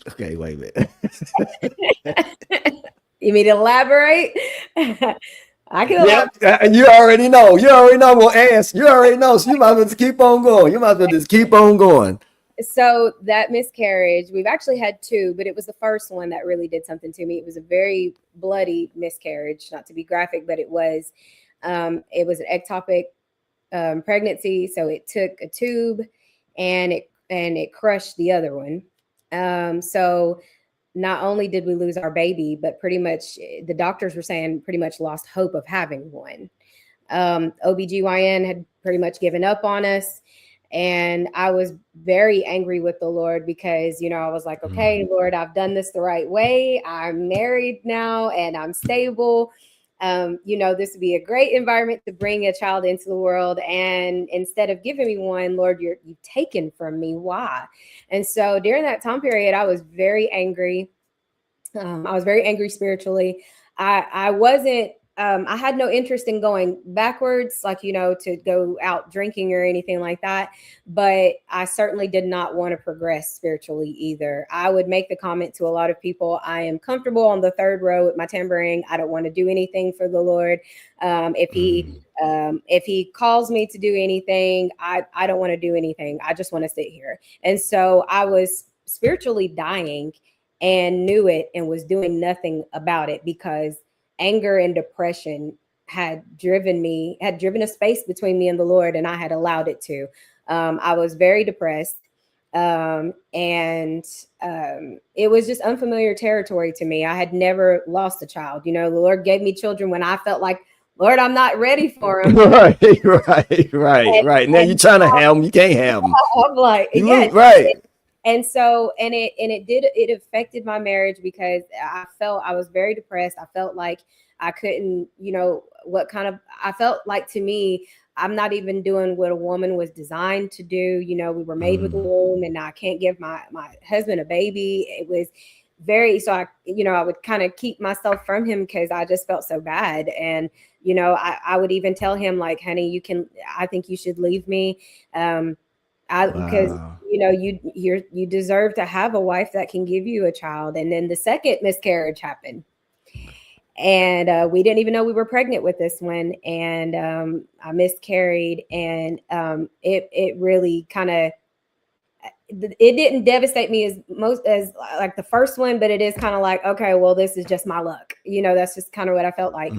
Okay, wait a minute. You mean to elaborate? I can Yep, elaborate. and you already know. You already know. We'll ask. You already know. So you might as well just keep on going. You might as well just keep on going. So that miscarriage, we've actually had two, but it was the first one that really did something to me. It was a very bloody miscarriage, not to be graphic, but it was. It was an ectopic pregnancy, so it took a tube, and it crushed the other one. So not only did we lose our baby, but pretty much the doctors were saying pretty much lost hope of having one. OBGYN had pretty much given up on us. And I was very angry with the Lord because, I was like, okay, Lord, I've done this the right way. I'm married now and I'm stable. This would be a great environment to bring a child into the world. And instead of giving me one, Lord, you've taken from me. Why? And so during that time period, I was very angry. I was very angry spiritually. I wasn't, I had no interest in going backwards, like, to go out drinking or anything like that. But I certainly did not want to progress spiritually either. I would make the comment to a lot of people, I am comfortable on the third row with my tambourine. I don't want to do anything for the Lord. If he calls me to do anything, I don't want to do anything. I just want to sit here. And so I was spiritually dying and knew it and was doing nothing about it because anger and depression had driven a space between me and the Lord, and I had allowed it to. I was very depressed. And it was just unfamiliar territory to me. I had never lost a child. The Lord gave me children when I felt like, Lord, I'm not ready for them. Right. Now you're trying to have them. You can't have them. I'm like, yes. Right. And so, it affected my marriage because I was very depressed. I felt like I couldn't, I felt like, to me, I'm not even doing what a woman was designed to do. We were made with a womb, and I can't give my husband a baby. It was so I would kind of keep myself from him because I just felt so bad. And, I would even tell him, like, honey, I think you should leave me. Because you deserve to have a wife that can give you a child. And then the second miscarriage happened, and we didn't even know we were pregnant with this one. And I miscarried, and it really kind of, it didn't devastate me as like the first one, but it is kind of like, okay, well, this is just my luck. That's just kind of what I felt like.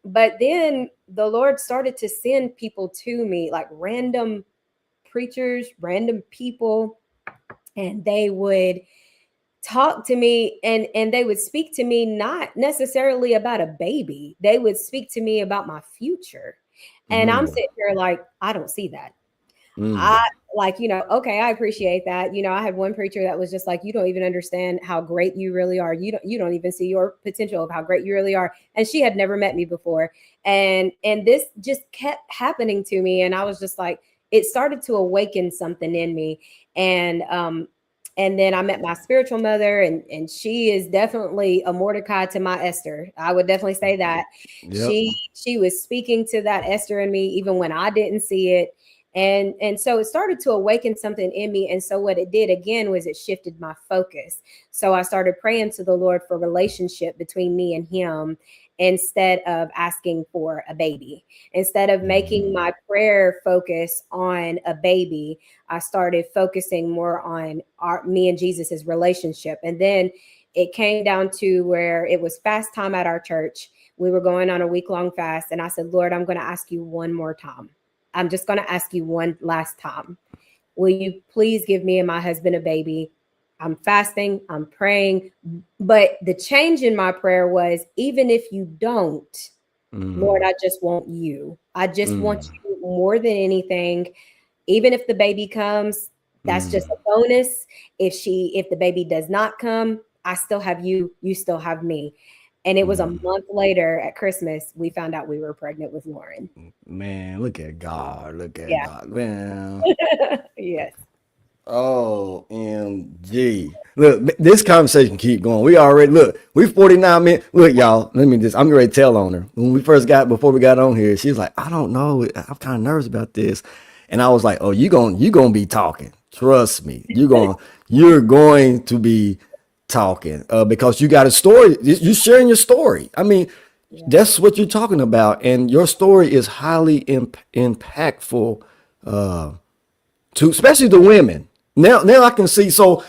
But then the Lord started to send people to me, like random preachers, random people, and they would talk to me and they would speak to me not necessarily about a baby. They would speak to me about my future. And I'm sitting here like, I don't see that. I okay, I appreciate that. I had one preacher that was just like, you don't even understand how great you really are. You don't even see your potential of how great you really are. And she had never met me before. And this just kept happening to me. And I was just like, it started to awaken something in me. And then I met my spiritual mother, and she is definitely a Mordecai to my Esther. I would definitely say that. Yep. She was speaking to that Esther in me, even when I didn't see it. And so it started to awaken something in me. And so what it did again was it shifted my focus. So I started praying to the Lord for relationship between me and him, instead of asking for a baby. Instead of making my prayer focus on a baby, I started focusing more on me and Jesus's relationship. And then it came down to where it was fast time at our church. We were going on a week-long fast. And I said, Lord, I'm going to ask you one more time. I'm just going to ask you one last time. Will you please give me and my husband a baby? I'm fasting, I'm praying. But the change in my prayer was, even if you don't, Lord, I just want you. I just want you more than anything. Even if the baby comes, that's just a bonus. If the baby does not come, I still have you, you still have me. And it was a month later at Christmas, we found out we were pregnant with Lauren. Man, look at God. Look at God. Man. Yes. OMG. Look, this conversation keep going. We 49 minutes. Look, y'all, I'm ready to tell on her. Before we got on here, she's like, I don't know. I'm kind of nervous about this. And I was like, oh, you gonna be talking. Trust me. You're going to be talking because you got a story. You're sharing your story. I mean, That's what you're talking about, and your story is highly impactful to especially the women. Now I can see. So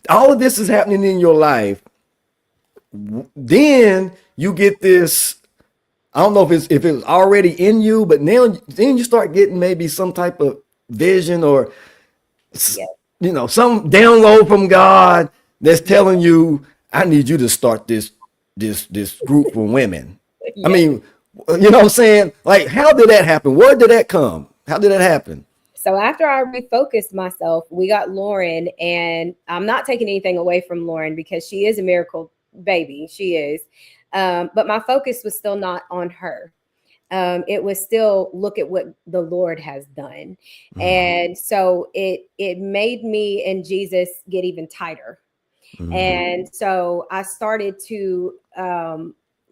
all of this is happening in your life. Then you get this. I don't know if it was already in you, but now then you start getting maybe some type of vision or Yeah. some download from God that's telling you, I need you to start this group for women. I Yeah. mean, you know what I'm saying? Like, how did that happen? Where did that come? How did that happen? So after I refocused myself, we got Lauren, and I'm not taking anything away from Lauren because she is a miracle baby. She is. But my focus was still not on her. It was still look at what the Lord has done. And so it made me and Jesus get even tighter. And so I started to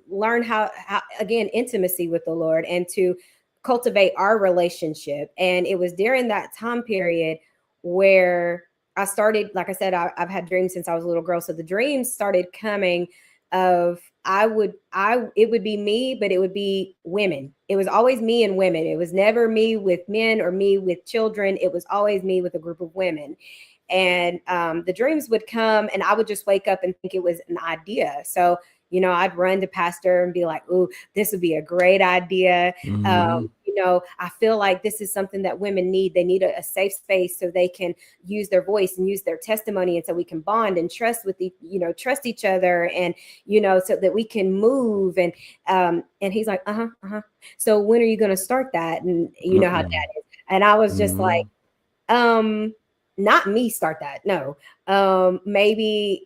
learn how, again, intimacy with the Lord and to cultivate our relationship. And it was during that time period where I started, like I said, I've had dreams since I was a little girl. So the dreams started coming of it would be me, but it would be women. It was always me and women. It was never me with men or me with children. It was always me with a group of women. And the dreams would come and I would just wake up and think it was an idea. So, I'd run to pastor and be like, ooh, this would be a great idea. I feel like this is something that women need. They need a safe space so they can use their voice and use their testimony. And so we can bond and trust trust each other and, so that we can move. And he's like, so when are you going to start that? And you know how that is. And I was just like, not me start that. No. Maybe,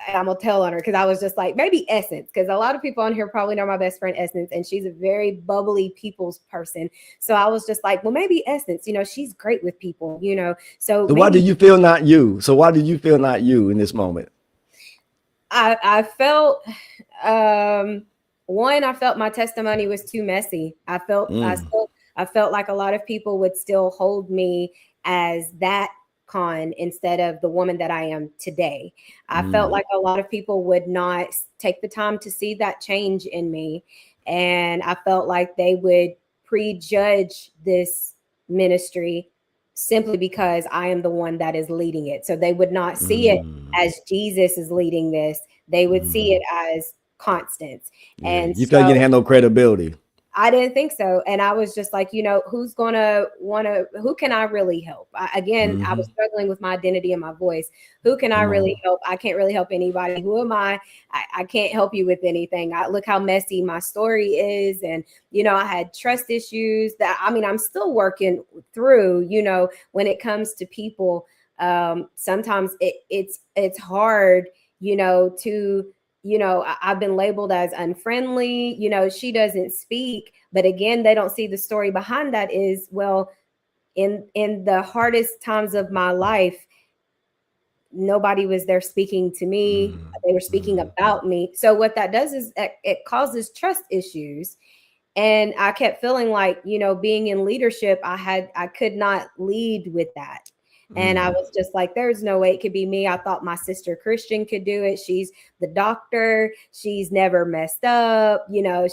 I'm gonna tell on her because I was just like, maybe Essence, because a lot of people on here probably know my best friend Essence, and she's a very bubbly people's person. So I was just like, well, maybe Essence, she's great with people, So Why did you feel not you? So why did you feel not you in this moment? I felt one, I felt my testimony was too messy. I felt like a lot of people would still hold me as that con instead of the woman that I am today. I felt like a lot of people would not take the time to see that change in me. And I felt like they would prejudge this ministry simply because I am the one that is leading it. So they would not see it as Jesus is leading this. They would see it as Constance. Yeah, And you felt you so didn't have no credibility. I didn't think so. And I was just like, who can I really help? I was struggling with my identity and my voice. Who can I really help? I can't really help anybody. Who am I? I can't help you with anything. Look how messy my story is. And, I had trust issues that, I'm still working through, when it comes to people. Sometimes it's hard, to I've been labeled as unfriendly, she doesn't speak. But again, they don't see the story behind that is, well, in the hardest times of my life, nobody was there speaking to me. They were speaking about me. So what that does is it causes trust issues. And I kept feeling like, being in leadership, I could not lead with that. And I was just like, there's no way it could be me. I thought my sister Christian could do it. She's the doctor. She's never messed up.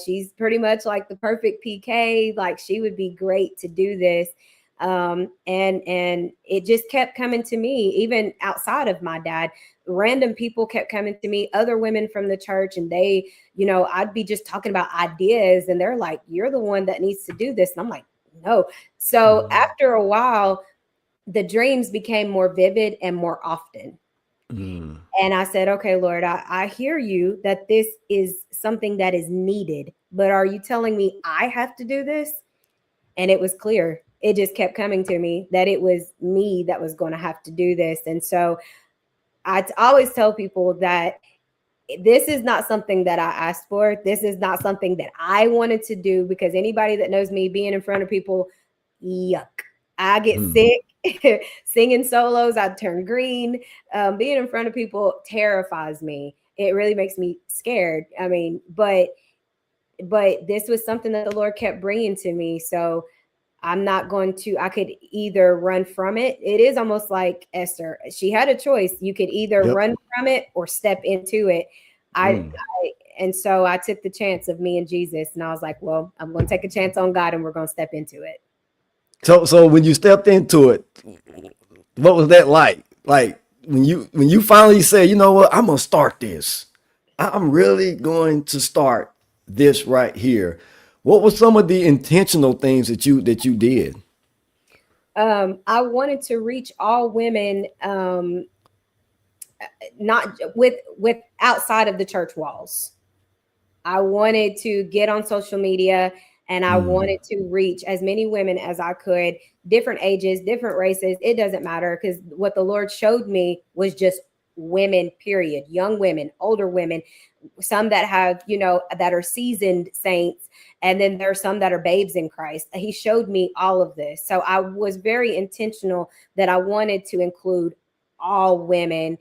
She's pretty much like the perfect PK. Like she would be great to do this. And it just kept coming to me, even outside of my dad. Random people kept coming to me, other women from the church, and they, I'd be just talking about ideas, and they're like, you're the one that needs to do this. And I'm like, no. So after a while, the dreams became more vivid and more often. And I said, okay, Lord, I hear you that this is something that is needed, but are you telling me I have to do this? And it was clear. It just kept coming to me that it was me that was going to have to do this. And so I always tell people that this is not something that I asked for. This is not something that I wanted to do, because anybody that knows me, being in front of people, yuck. I get sick. Singing solos, I turn green. Being in front of people terrifies me. It really makes me scared. But this was something that the Lord kept bringing to me. So I'm not going to, I could either run from it. It is almost like Esther. She had a choice. You could either run from it or step into it. And so I took the chance of me and Jesus, and I was like, well, I'm going to take a chance on God, and we're going to step into it. So when you stepped into it, what was that like? Like when you finally say, you know what, I'm gonna start this. I'm really going to start this right here. What were some of the intentional things that you did? I wanted to reach all women, not with outside of the church walls. I wanted to get on social media, and I wanted to reach as many women as I could, different ages, different races. It doesn't matter, because what the Lord showed me was just women, period. Young women, older women, some that have, that are seasoned saints. And then there are some that are babes in Christ. He showed me all of this. So I was very intentional that I wanted to include all women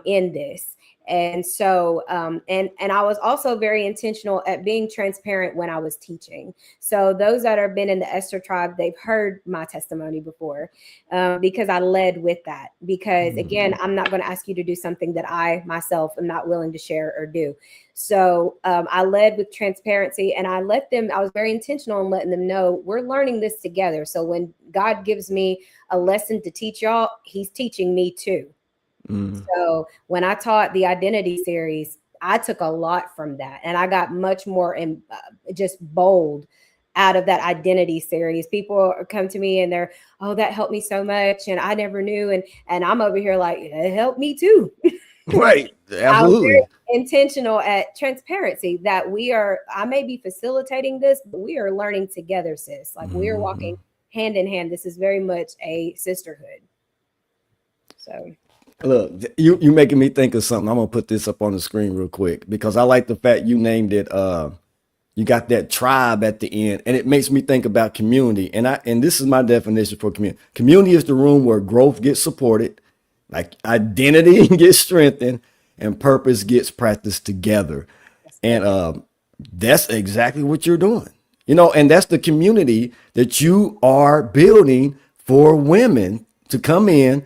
in this. And so, and I was also very intentional at being transparent when I was teaching. So those that have been in the Esther Tribe, they've heard my testimony before, because I led with that. Because again, I'm not going to ask you to do something that I myself am not willing to share or do. So I led with transparency, and I was very intentional in letting them know we're learning this together. So when God gives me a lesson to teach y'all, he's teaching me too. So when I taught the identity series, I took a lot from that, and I got much more just bold out of that identity series. People come to me and they're, oh, that helped me so much, and I never knew, and I'm over here like, it helped me too. Right, I was very absolutely. intentional at transparency that I may be facilitating this, but we are learning together, sis. Like we are walking hand in hand. This is very much a sisterhood. So. Look, you making me think of something. I'm gonna put this up on the screen real quick because I like the fact you named it. You got that tribe at the end, and it makes me think about community. And this is my definition for community. Community is the room where growth gets supported, like identity gets strengthened, and purpose gets practiced together. And that's exactly what you're doing. And that's the community that you are building for women to come in,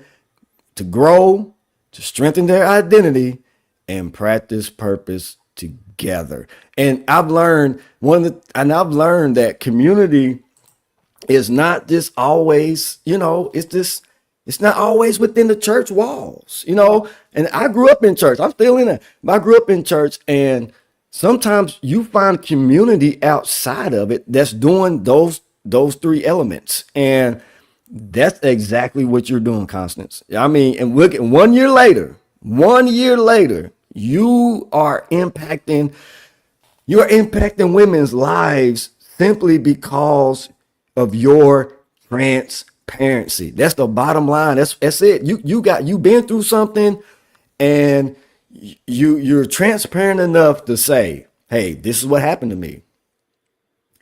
to grow, to strengthen their identity, and practice purpose together. And I've learned that community is not just always, it's not always within the church walls, And I grew up in church. I'm still in it. I grew up in church, and sometimes you find community outside of it that's doing those three elements. And that's exactly what you're doing, Constance. I mean, and look at 1 year later, you are impacting women's lives simply because of your transparency. That's the bottom line. That's it. You've been through something, and you're transparent enough to say, hey, this is what happened to me.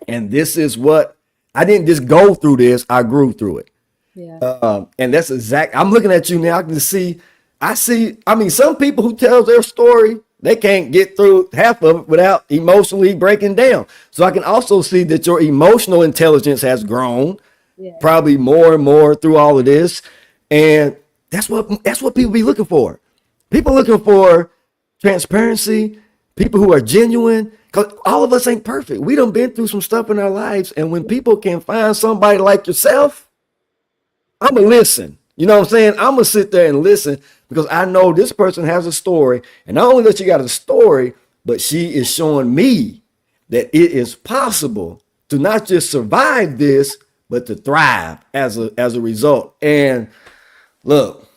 And this is what I didn't just go through this, I grew through it. Yeah. And that's I'm looking at you now. I mean, some people who tell their story, they can't get through half of it without emotionally breaking down. So I can also see that your emotional intelligence has grown, probably more and more through all of this. And that's what people be looking for. People looking for transparency, people who are genuine, because all of us ain't perfect. We done been through some stuff in our lives. And when people can find somebody like yourself, I'm going to listen. You know what I'm saying? I'm going to sit there and listen because I know this person has a story. And not only that she got a story, but she is showing me that it is possible to not just survive this, but to thrive as a result. And look,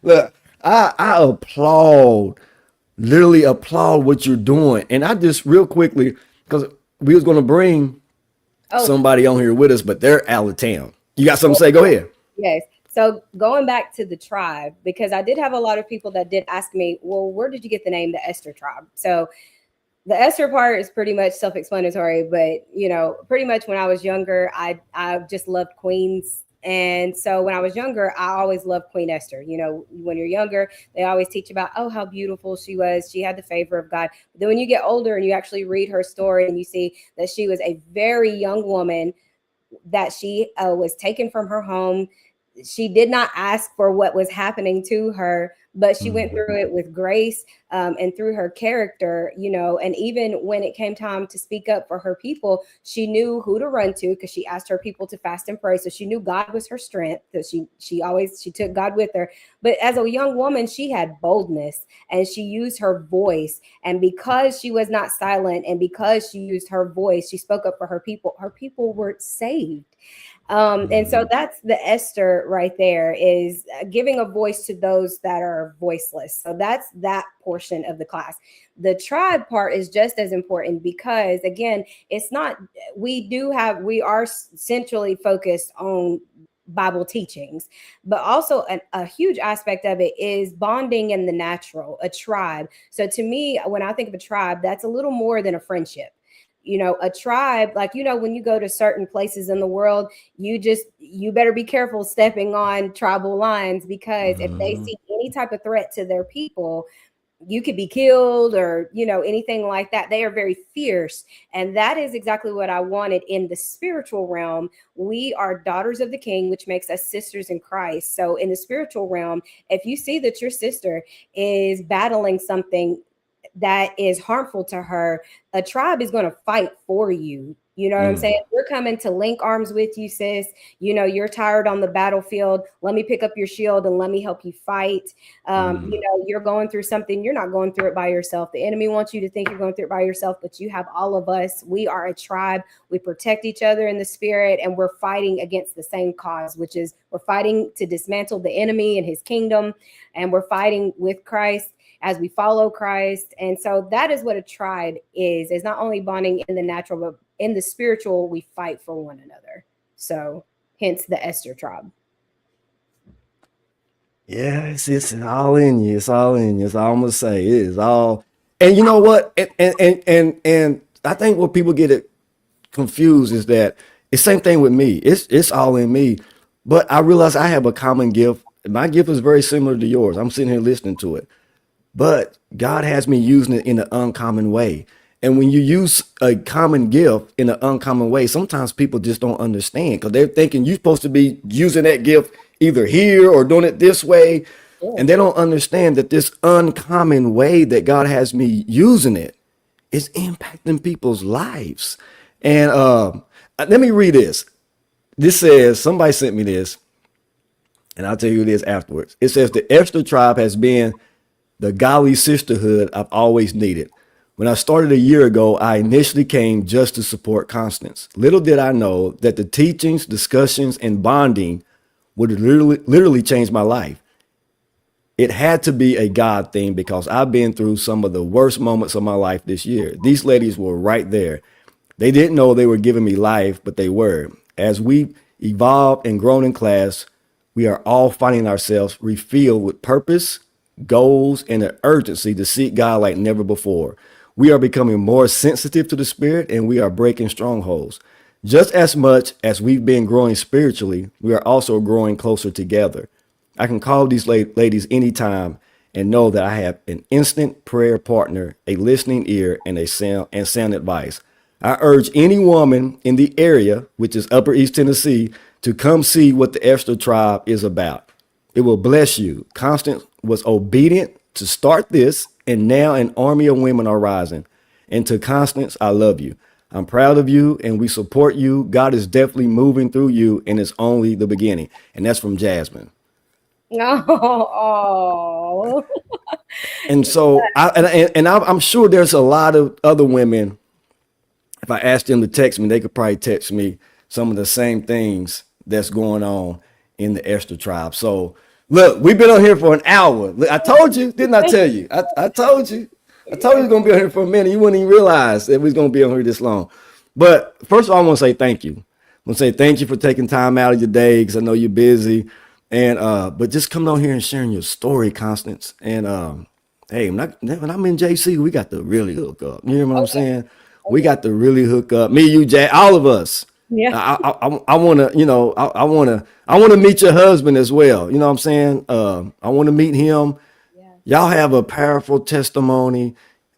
look, I literally applaud what you're doing. And I just real quickly, because we was going to bring somebody on here with us, but they're out of town. You got something to say? Go ahead. Yes. So going back to the tribe, because I did have a lot of people that did ask me, well, where did you get the name, the Esther Tribe? So the Esther part is pretty much self-explanatory, but pretty much when I was younger, I just loved queens. And so when I was younger, I always loved Queen Esther. When you're younger, they always teach about, oh, how beautiful she was. She had the favor of God. But then when you get older and you actually read her story and you see that she was a very young woman, that she was taken from her home. She did not ask for what was happening to her, but she went through it with grace, and through her character, and even when it came time to speak up for her people, she knew who to run to, because she asked her people to fast and pray. So she knew God was her strength. So she took God with her. But as a young woman, she had boldness, and she used her voice. And because she was not silent, and because she used her voice, she spoke up for her people. Her people were saved. And so that's the Esther right there, is giving a voice to those that are voiceless. So that's that portion of the class. The tribe part is just as important, because again, it's not, we are centrally focused on Bible teachings, but also a huge aspect of it is bonding in the natural, a tribe. So to me, when I think of a tribe, that's a little more than a friendship. A tribe, like, when you go to certain places in the world, you better be careful stepping on tribal lines, because if they see any type of threat to their people, you could be killed, or anything like that. They are very fierce, and that is exactly what I wanted in the spiritual realm. We are daughters of the King, which makes us sisters in Christ. So in the spiritual realm, if you see that your sister is battling something that is harmful to her, a tribe is going to fight for you. You know what I'm saying? We're coming to link arms with you, sis. You're tired on the battlefield. Let me pick up your shield and let me help you fight. You're going through something. You're not going through it by yourself. The enemy wants you to think you're going through it by yourself, but you have all of us. We are a tribe. We protect each other in the spirit, and we're fighting against the same cause, which is we're fighting to dismantle the enemy and his kingdom, and we're fighting with Christ as we follow Christ. And so that is what a tribe is. It's not only bonding in the natural, but in the spiritual, we fight for one another. So hence the Esther tribe. Yeah, it's all in you. It's all in you. It's all I'm gonna say. It is all. And you know what? And I think what people get it confused is that it's same thing with me. It's all in me. But I realize I have a common gift. My gift is very similar to yours. I'm sitting here listening to it. But God has me using it in an uncommon way. And when you use a common gift in an uncommon way, sometimes people just don't understand, because they're thinking you're supposed to be using that gift either here or doing it this way. And they don't understand that this uncommon way that God has me using it is impacting people's lives. And let me read this. This says, somebody sent me this, and I'll tell you this afterwards. It says, the Esther tribe has been the godly sisterhood I've always needed. When I started a year ago, I initially came just to support Constance. Little did I know that the teachings, discussions, and bonding would literally change my life. It had to be a God thing, because I've been through some of the worst moments of my life this year. These ladies were right there. They didn't know they were giving me life, but they were. As we evolved and grown in class, we are all finding ourselves refilled with purpose, goals, and an urgency to seek God like never before. We are becoming more sensitive to the Spirit, and we are breaking strongholds. Just as much as we've been growing spiritually, we are also growing closer together. I can call these ladies anytime and know that I have an instant prayer partner, a listening ear, and sound advice. I urge any woman in the area, which is Upper East Tennessee, to come see what the Esther tribe is about. It will bless you. Constance was obedient to start this, and now an army of women are rising. And to Constance, I love you. I'm proud of you, and we support you. God is definitely moving through you, and it's only the beginning. And that's from Jasmine. Oh. And so I'm sure there's a lot of other women. If I asked them to text me, they could probably text me some of the same things that's going on in the Esther tribe. So look, we've been on here for an hour. I told you, didn't I tell you? I told you. I told you we was going to be on here for a minute. You wouldn't even realize that we was going to be on here this long. But first of all, I want to say thank you. I want to say thank you for taking time out of your day, because I know you're busy. And but just coming on here and sharing your story, Constance. And hey, when I'm in JC, we got to really hook up. You hear what I'm saying? We got to really hook up. Me, you, Jay, all of us. Yeah. I want to, I want to meet your husband as well. You know what I'm saying? I want to meet him. Yeah. Y'all have a powerful testimony.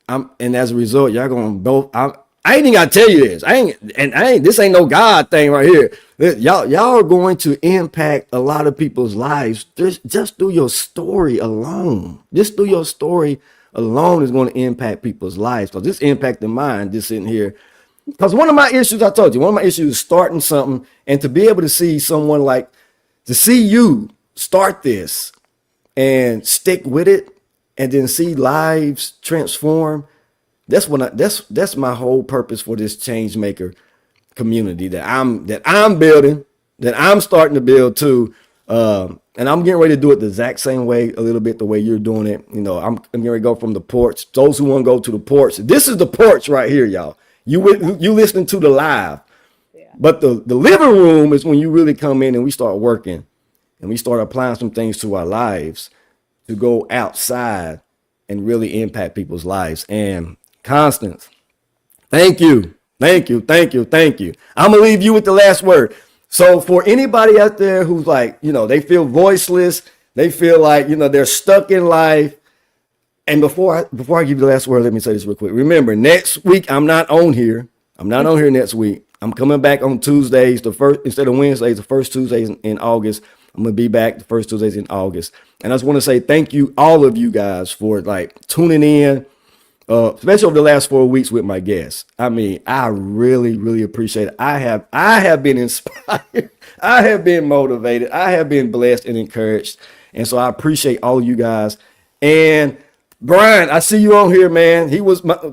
And as a result, y'all going to both, I ain't even gotta tell you this. This ain't no God thing right here. Y'all are going to impact a lot of people's lives just through your story alone. Just through your story alone is going to impact people's lives. Because this impacted mine just sitting here. Because one of my issues, I told you, one of my issues is starting something, and to be able to see someone to see you start this and stick with it and then see lives transform. That's my whole purpose for this change maker community that I'm building, that I'm starting to build too. And I'm getting ready to do it the exact same way, a little bit the way you're doing it. You know, I'm getting ready to go from the porch. Those who want to go to the porch, this is the porch right here, y'all. You listening to the live, but the living room is when you really come in and we start working and we start applying some things to our lives to go outside and really impact people's lives. And Constance, thank you. I'm going to leave you with the last word. So for anybody out there who's like, they feel voiceless, they feel like, they're stuck in life. And before I give you the last word, let me say this real quick. Remember, next week, I'm not on here next week. I'm coming back on Tuesdays, instead of Wednesdays, the first Tuesdays in August. I'm going to be back the first Tuesdays in August. And I just want to say thank you, all of you guys, for tuning in. Especially over the last 4 weeks with my guests. I mean, I really, really appreciate it. I have been inspired. I have been motivated. I have been blessed and encouraged. And so I appreciate all of you guys. And Brian, I see you on here, man.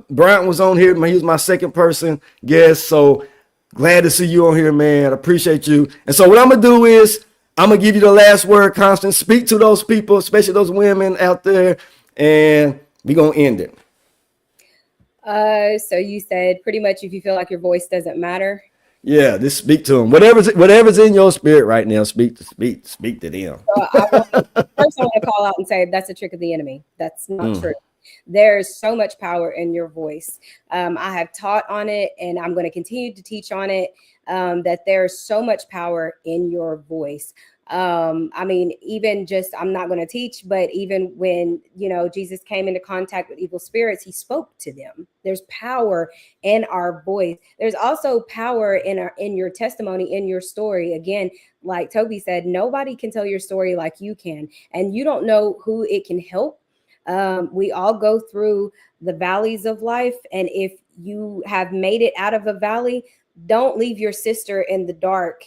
Brian was on here. He was my second person guest. So glad to see you on here, man. I appreciate you. And so what I'm going to do is I'm going to give you the last word, Constance. Speak to those people, especially those women out there. And we're going to end it. So you said pretty much if you feel like your voice doesn't matter. Yeah, just speak to them. Whatever's in your spirit right now, speak to them. First, I want to call out and say that's a trick of the enemy. That's not true. There's so much power in your voice. I have taught on it, and I'm going to continue to teach on it, that there's so much power in your voice. I mean, even just, I'm not going to teach, but even when, Jesus came into contact with evil spirits, he spoke to them. There's power in our voice. There's also power in your testimony, in your story. Again, like Toby said, nobody can tell your story like you can, and you don't know who it can help. We all go through the valleys of life. And if you have made it out of a valley, don't leave your sister in the dark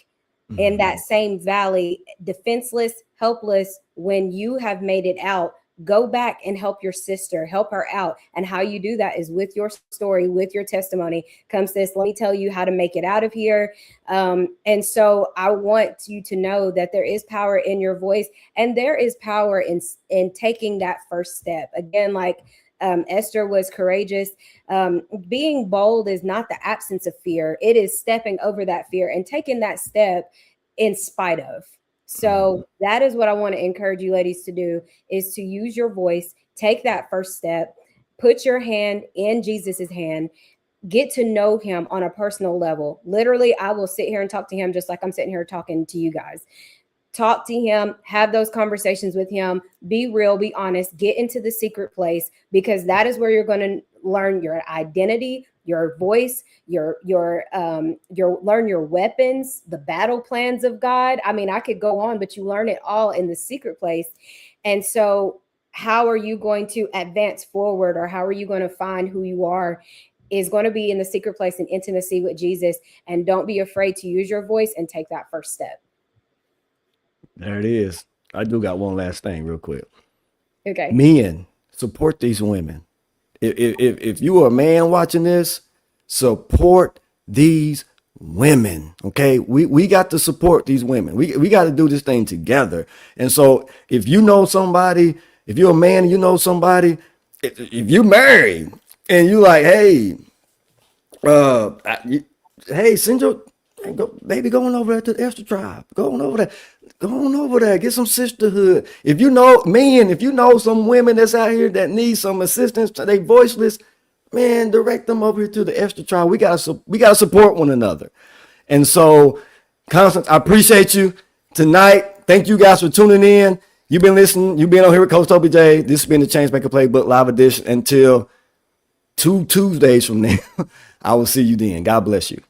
in that same valley, defenseless, helpless. When you have made it out, go back and help your sister, help her out. And how you do that is with your story, with your testimony. Come, sis, let me tell you how to make it out of here. And so I want you to know that there is power in your voice, and there is power in taking that first step. Again, like Esther was courageous. Being bold is not the absence of fear. It is stepping over that fear and taking that step in spite of. So that is what I want to encourage you ladies to do, is to use your voice, take that first step, put your hand in Jesus's hand, get to know him on a personal level. Literally, I will sit here and talk to him just like I'm sitting here talking to you guys. Talk to him, have those conversations with him, be real, be honest, get into the secret place, because that is where you're going to learn your identity, your voice, your learn your weapons, the battle plans of God. I mean, I could go on, but you learn it all in the secret place. And so how are you going to advance forward, or how are you going to find who you are, is going to be in the secret place and intimacy with Jesus. And don't be afraid to use your voice and take that first step. There it is. I do got one last thing real quick. Okay. Men, support these women. If you are a man watching this, support these women. Okay. We got to support these women. We got to do this thing together. And so if you know somebody, if you're a man and you know somebody, if you married and you like, hey, send your baby going over there to the Esther Tribe. Go on over there. Get some sisterhood. If you know some women that's out here that need some assistance, they voiceless, man, direct them over here to the Esther Tribe. We gotta support one another. And so, Constance, I appreciate you tonight. Thank you guys for tuning in. You've been listening. You've been on here with Coach Toby J. This has been the Changemaker Playbook Live Edition. Until 2 Tuesdays from now, I will see you then. God bless you.